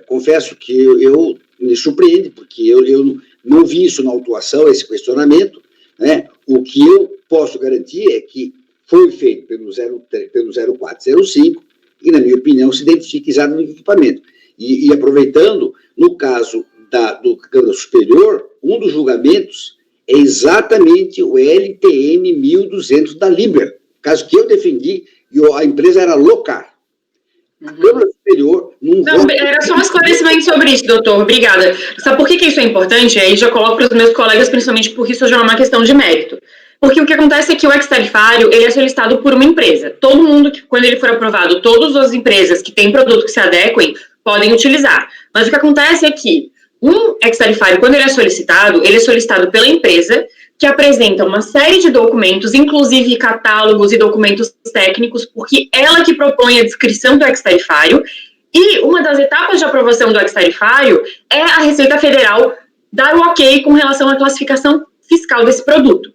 confesso que eu me surpreende, porque eu não vi isso na autuação, esse questionamento, né? O que eu posso garantir é que foi feito pelo 0405 e, na minha opinião, se identifica exatamente o equipamento. E aproveitando, no caso do Câmara Superior, um dos julgamentos é exatamente o LTM 1200 da Liber, caso que eu defendi, e a empresa era Locar. A Câmara Superior... Era só um esclarecimento sobre isso, doutor. Obrigada. Sabe por que isso é importante? Aí já coloco para os meus colegas, principalmente porque isso já é uma questão de mérito. Porque o que acontece é que o ex-tarifário, ele é solicitado por uma empresa. Todo mundo, quando ele for aprovado, todas as empresas que têm produto que se adequem, podem utilizar. Mas o que acontece é que um ex-tarifário, quando ele é solicitado pela empresa, que apresenta uma série de documentos, inclusive catálogos e documentos técnicos, porque ela que propõe a descrição do ex-tarifário, e uma das etapas de aprovação do ex-tarifário é a Receita Federal dar o ok com relação à classificação fiscal desse produto.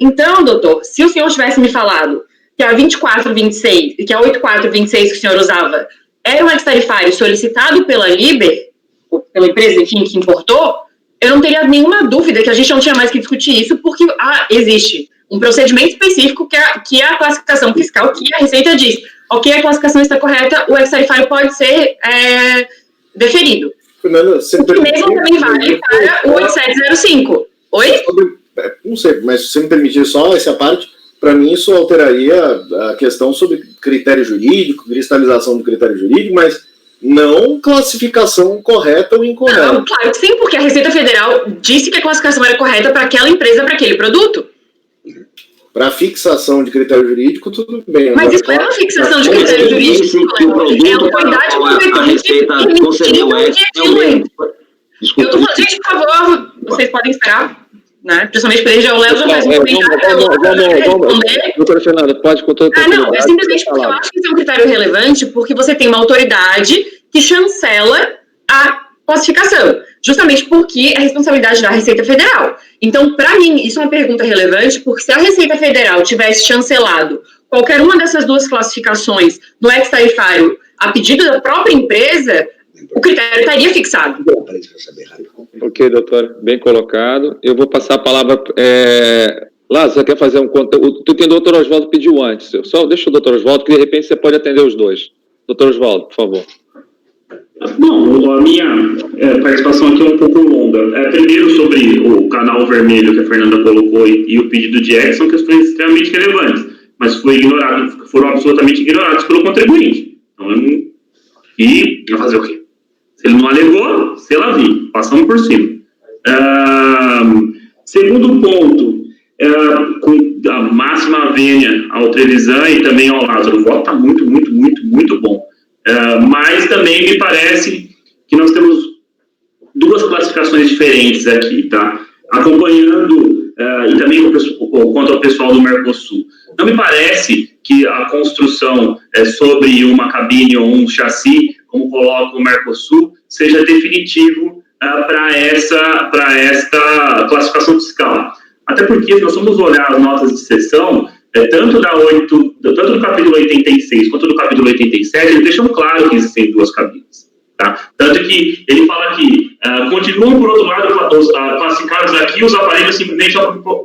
Então, doutor, se o senhor tivesse me falado que a 2426 e que a 8426 que o senhor usava era um ex-tarifário solicitado pela Liber, ou pela empresa, enfim, que importou, eu não teria nenhuma dúvida que a gente não tinha mais que discutir isso, porque existe um procedimento específico que é a classificação fiscal, que a Receita diz, ok, a classificação está correta, o ex-tarifário pode ser deferido. Fernanda, o que mesmo também vale para o 8705. Oi? Não sei, mas se você me permitir só essa parte, para mim isso alteraria a questão sobre critério jurídico, cristalização do critério jurídico, mas não classificação correta ou incorreta. Não, claro que sim, porque a Receita Federal disse que a classificação era correta para aquela empresa, para aquele produto. Para fixação de critério jurídico, tudo bem. Mas isso não é uma fixação de critério jurídico, é uma unidade competente permitindo o dia a dia. Eu estou falando, gente, por favor, vocês podem esperar, né? Principalmente para ele, o Léo já faz um comentário. Doutora Fernanda, pode com toda não, é simplesmente porque eu acho que isso é um critério relevante, porque você tem uma autoridade que chancela a classificação, justamente porque é responsabilidade da Receita Federal. Então, para mim, isso é uma pergunta relevante, porque se a Receita Federal tivesse chancelado qualquer uma dessas duas classificações no ex-tarifário a pedido da própria empresa, o critério estaria fixado. Ok, doutora, bem colocado. Eu vou passar a palavra... Lázaro, você quer fazer um conteúdo? Tu tem o doutor Oswaldo pediu antes. Só deixa o doutor Oswaldo, que de repente você pode atender os dois. Doutor Oswaldo, por favor. Bom, a minha participação aqui é um pouco longa. Primeiro, sobre o canal vermelho que a Fernanda colocou e o pedido de ex, são questões extremamente relevantes, mas foram absolutamente ignorados pelo contribuinte. Então, e vai fazer o quê? Se ele não alegou, se ela vir, passamos por cima. Segundo ponto, com a máxima vênia ao Trevisan e também ao Lázaro, o voto está muito, muito, muito, muito bom. Mas também me parece que nós temos duas classificações diferentes aqui, tá? Acompanhando, e também quanto ao pessoal do Mercosul. Não me parece que a construção sobre uma cabine ou um chassi, como coloca o Mercosul, seja definitivo para esta classificação fiscal. Até porque, se nós vamos olhar as notas de seção, tanto do capítulo 86 quanto do capítulo 87, eles deixam claro que existem duas cabines. Tá? Tanto que ele fala que continuam, por outro lado, classificados aqui os aparelhos simplesmente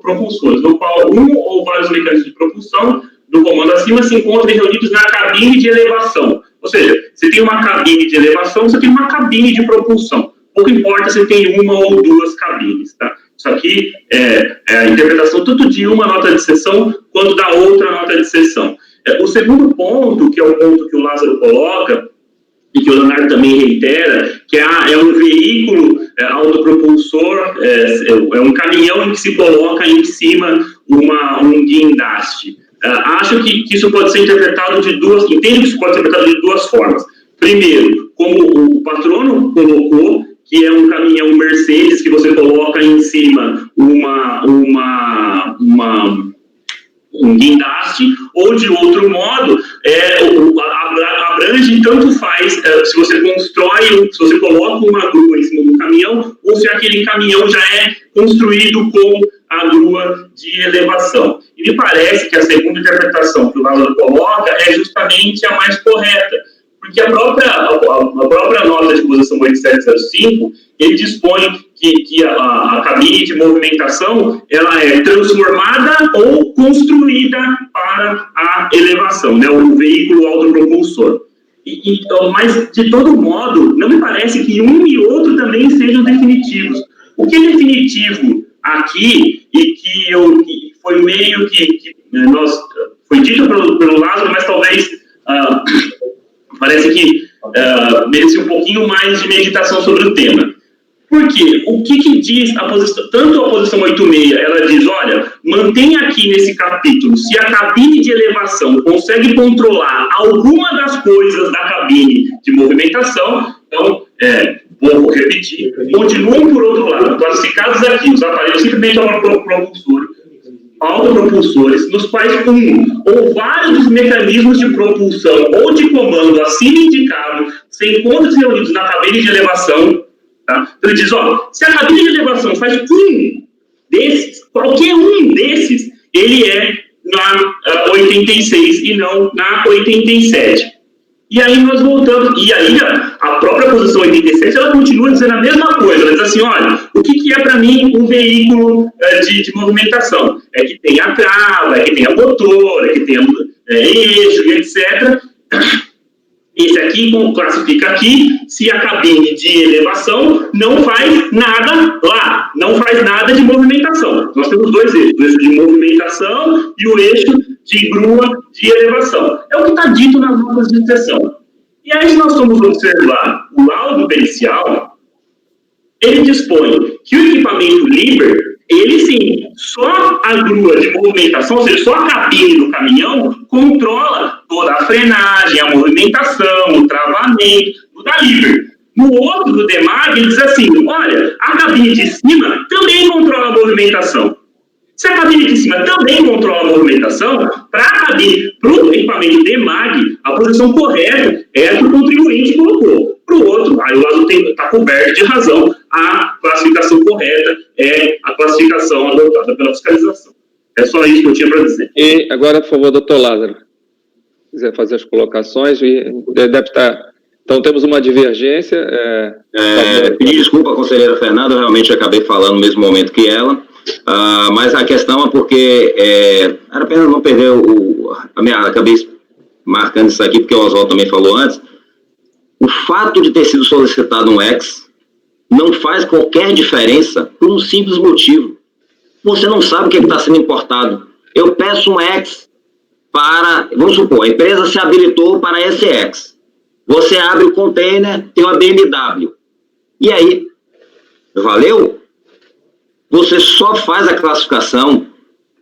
propulsores, no qual um ou vários mecanismos de propulsão do comando acima se encontram reunidos na cabine de elevação. Ou seja, se tem uma cabine de elevação, você tem uma cabine de propulsão. Pouco importa se tem uma ou duas cabines. Tá? Isso aqui é a interpretação tanto de uma nota de seção quanto da outra nota de seção. O segundo ponto, que é o ponto que o Lázaro coloca, e que o Leonardo também reitera, que é um veículo autopropulsor, é um caminhão em que se coloca em cima um guindaste. Acho que isso pode ser interpretado entendo que isso pode ser interpretado de duas formas. Primeiro, como o patrono colocou, que é um caminhão Mercedes que você coloca em cima um guindaste, ou de outro modo, abrange, tanto faz se você se você coloca uma grua em cima do caminhão, ou se aquele caminhão já é construído com a grua de elevação. E me parece que a segunda interpretação que o Lázaro coloca é justamente a mais correta, porque a própria nota de posição 8705, ele dispõe que a cabine de movimentação ela é transformada ou construída para a elevação, né, o veículo autopropulsor. Mas, de todo modo, não me parece que um e outro também sejam definitivos. O que é definitivo aqui, e que foi meio que foi dito pelo Lázaro, mas talvez parece que merece um pouquinho mais de meditação sobre o tema. Por quê? O que diz tanto a posição 86, ela diz, olha, mantenha aqui nesse capítulo, se a cabine de elevação consegue controlar alguma das coisas da cabine de movimentação, Então, vou repetir, continuam, por outro lado, classificados aqui os aparelhos simplesmente autopropulsores, nos quais ou vários dos mecanismos de propulsão ou de comando acima indicado se encontram reunidos na cabine de elevação. Tá? Então, ele diz, se a cabine de elevação faz um desses, qualquer um desses, ele é na 86 e não na 87. E aí nós voltamos, e aí a própria posição 87, ela continua dizendo a mesma coisa, ela diz assim, olha, o que é para mim um veículo de movimentação? É que tenha trava, é que tenha motor, é que tenha eixo, etc. Esse aqui classifica aqui se a cabine de elevação não faz nada lá, não faz nada de movimentação. Nós temos dois eixos, o eixo de movimentação e o eixo de grua de elevação. É o que está dito nas notas de inspeção. E aí, se nós formos observar o laudo pericial, ele dispõe que o equipamento Liber, ele sim, só a grua de movimentação, ou seja, só a cabine do caminhão, controla toda a frenagem, a movimentação, o travamento, tudo da Liber. No outro, do Demag, ele diz assim, olha, a cabine de cima também controla a movimentação. Se a cabine de cima também controla a movimentação, para o equipamento Demag, a posição correta é a que o contribuinte colocou. Para o outro, aí o lado está coberto de razão, a classificação correta é a classificação adotada pela fiscalização. É só isso que eu tinha para dizer. E agora, por favor, doutor Lázaro, se quiser fazer as colocações, deve estar... Então, temos uma divergência. Pedir desculpa, conselheira Fernanda, eu realmente acabei falando no mesmo momento que ela, mas a questão é porque era apenas não perder acabei marcando isso aqui, porque o Oswaldo também falou antes. O fato de ter sido solicitado um ex não faz qualquer diferença por um simples motivo. Você não sabe o que está sendo importado. Eu peço um ex para... Vamos supor, a empresa se habilitou para esse ex. Você abre o container, tem uma BMW. E aí? Valeu? Você só faz a classificação,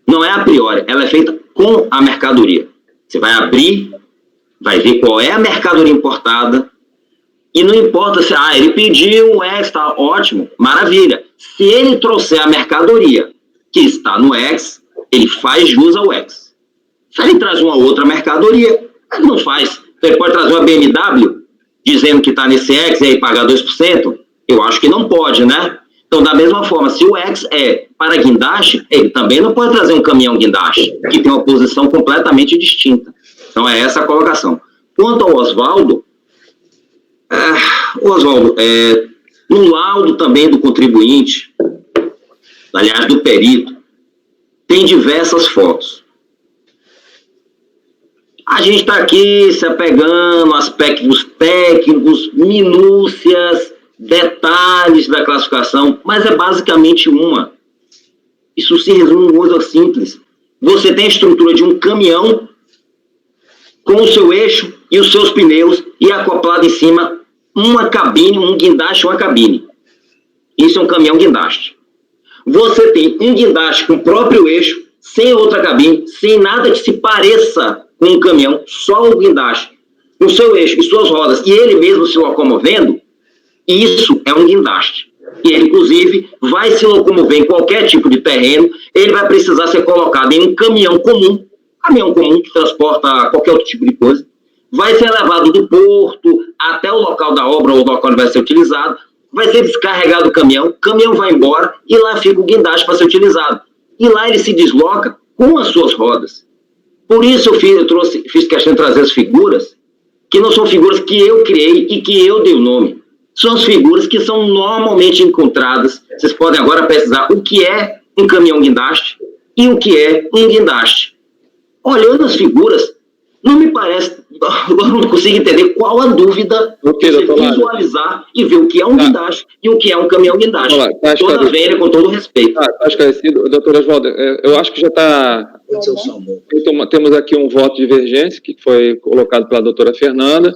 não é a priori, ela é feita com a mercadoria. Você vai abrir, vai ver qual é a mercadoria importada, e não importa se, ele pediu o X, tá ótimo, maravilha. Se ele trouxer a mercadoria que está no X, ele faz jus ao X. Se ele traz uma outra mercadoria, ele não faz. Então ele pode trazer uma BMW, dizendo que está nesse X e aí pagar 2%? Eu acho que não pode, né? Então, da mesma forma, se o X é para guindaste, ele também não pode trazer um caminhão guindaste, que tem uma posição completamente distinta. Então, é essa a colocação. Quanto ao Oswaldo, no laudo também do contribuinte, aliás, do perito, tem diversas fotos. A gente está aqui se apegando a aspectos técnicos, minúcias, detalhes da classificação, mas é basicamente uma. Isso se resume em coisa simples. Você tem a estrutura de um caminhão com o seu eixo e os seus pneus e acoplado em cima uma cabine, um guindaste, uma cabine. Isso é um caminhão guindaste. Você tem um guindaste com o próprio eixo, sem outra cabine, sem nada que se pareça com um caminhão, só o guindaste, com o seu eixo e suas rodas, e ele mesmo se locomovendo. Isso é um guindaste. E ele, inclusive, vai se locomover em qualquer tipo de terreno, ele vai precisar ser colocado em um caminhão comum que transporta qualquer outro tipo de coisa, vai ser levado do porto até o local da obra ou local onde vai ser utilizado, vai ser descarregado o caminhão vai embora e lá fica o guindaste para ser utilizado. E lá ele se desloca com as suas rodas. Por isso eu fiz questão de trazer as figuras, que não são figuras que eu criei e que eu dei o nome. São as figuras que são normalmente encontradas. Vocês podem agora pesquisar o que é um caminhão guindaste e o que é um guindaste. Olhando as figuras, não me parece, eu não consigo entender qual a dúvida de visualizar e ver o que é um guindaste e o que é um caminhão guindaste. Toda velha, com todo respeito. Está esclarecido. Doutor Oswaldo, eu acho que já está... Temos aqui um voto de divergência, que foi colocado pela doutora Fernanda,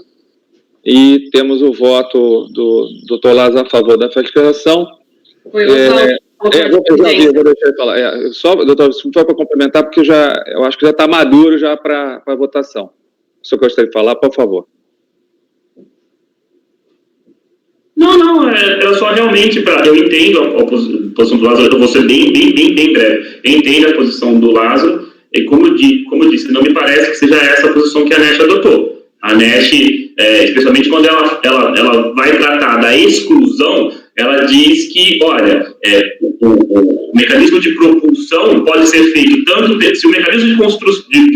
e temos o voto do doutor Lázaro a favor da fiscalização. Foi o vou deixar ele falar. Só, doutor, se for para complementar, porque eu acho que já está maduro já para a votação. Se eu gostaria de falar, por favor. Não, era só realmente para... Eu entendo a posição do Lázaro, eu vou ser bem breve. Eu entendo a posição do Lázaro, e como eu disse, não me parece que seja essa a posição que a NEST adotou. A NEST, especialmente quando ela vai tratar da exclusão, ela diz que, olha, o mecanismo de propulsão pode ser feito tanto... Se o mecanismo de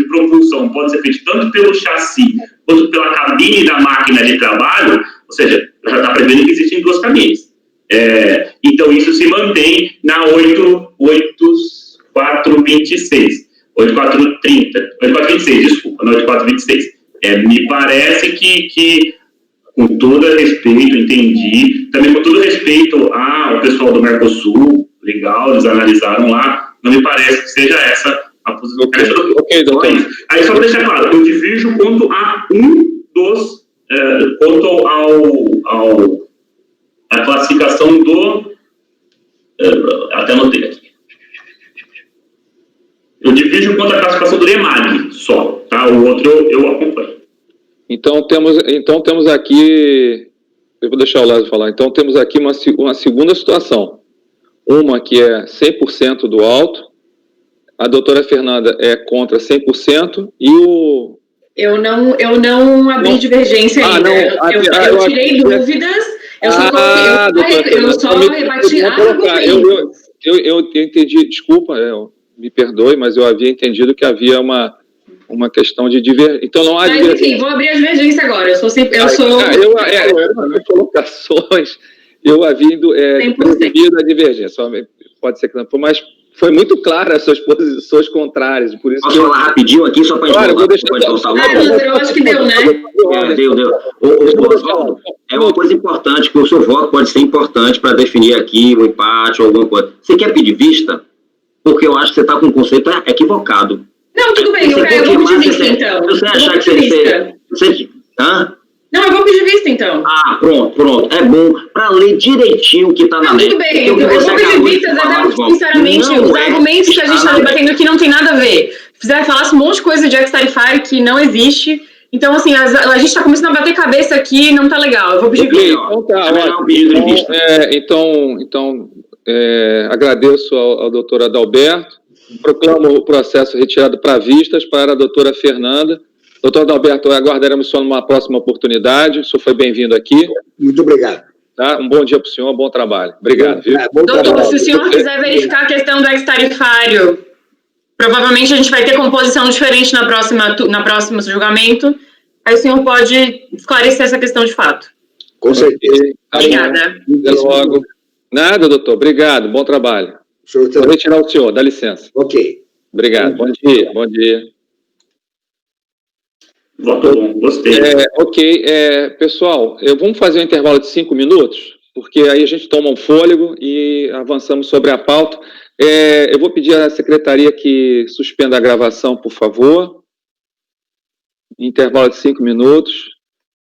propulsão pode ser feito tanto pelo chassi quanto pela cabine da máquina de trabalho, ou seja, já está prevendo que existem duas cabines. Então, isso se mantém na 8426. 8426, desculpa, não 8426. Me parece que, com todo respeito, entendi, também com todo respeito ao pessoal do Mercosul, legal, eles analisaram lá, não me parece que seja essa a posição. Ok, doutor. Aí, só para deixar claro, eu divirjo quanto a quanto a classificação do... até anotei aqui. Eu divido quanto a classificação do EMAG só, tá? O outro eu acompanho. Então temos aqui... Eu vou deixar o Lázaro falar. Então temos aqui uma segunda situação. Uma que é 100% do alto, a doutora Fernanda é contra 100% e o... Eu não abri divergência ainda. Eu tirei dúvidas, eu só rebati argumentos. Eu entendi, desculpa, me perdoe, mas eu havia entendido que havia uma questão de divergência. Então não há divergência. Mas enfim, vou abrir a divergência agora. Nas colocações, eu havia percebido a divergência. Pode ser que não, mas foi muito clara as suas contrárias. Por isso posso falar rapidinho aqui, só para eu acho que deu, né? Deu. Oswaldo, é uma coisa importante, que o seu voto pode ser importante para definir aqui um empate ou alguma coisa. Você quer pedir vista? Porque eu acho que você está com um conceito equivocado. Não, tudo bem, eu vou pedir vista, então. Se você achar que você... Hã? Não, eu vou pedir vista, então. Ah, pronto. É bom para ler direitinho o que está na lei. Tudo bem, eu vou pedir vistas, até sinceramente, os argumentos que a gente está debatendo aqui não tem nada a ver. Falasse um monte de coisa de ex-tarifário que não existe. Então, assim, a gente está começando a bater cabeça aqui, não tá legal. Eu vou pedir vista. Então, agradeço ao doutor Adalberto. Proclamo o processo retirado para vistas para a doutora Fernanda. Doutor Adalberto, aguardaremos só numa próxima oportunidade. O senhor foi bem-vindo aqui. Muito obrigado. Tá? Um bom dia para o senhor, bom trabalho. Obrigado. Viu? Doutor, se o senhor quiser verificar a questão do ex-tarifário, provavelmente a gente vai ter composição diferente na próxima julgamento. Aí o senhor pode esclarecer essa questão de fato. Com certeza. Obrigada. Até logo. Nada, doutor. Obrigado. Bom trabalho. Vou retirar o senhor. Dá licença. Ok. Obrigado. Bom dia. Voto bom, gostei. Pessoal, vamos fazer um intervalo de 5 minutos, porque aí a gente toma um fôlego e avançamos sobre a pauta. Eu vou pedir à secretaria que suspenda a gravação, por favor. Intervalo de 5 minutos.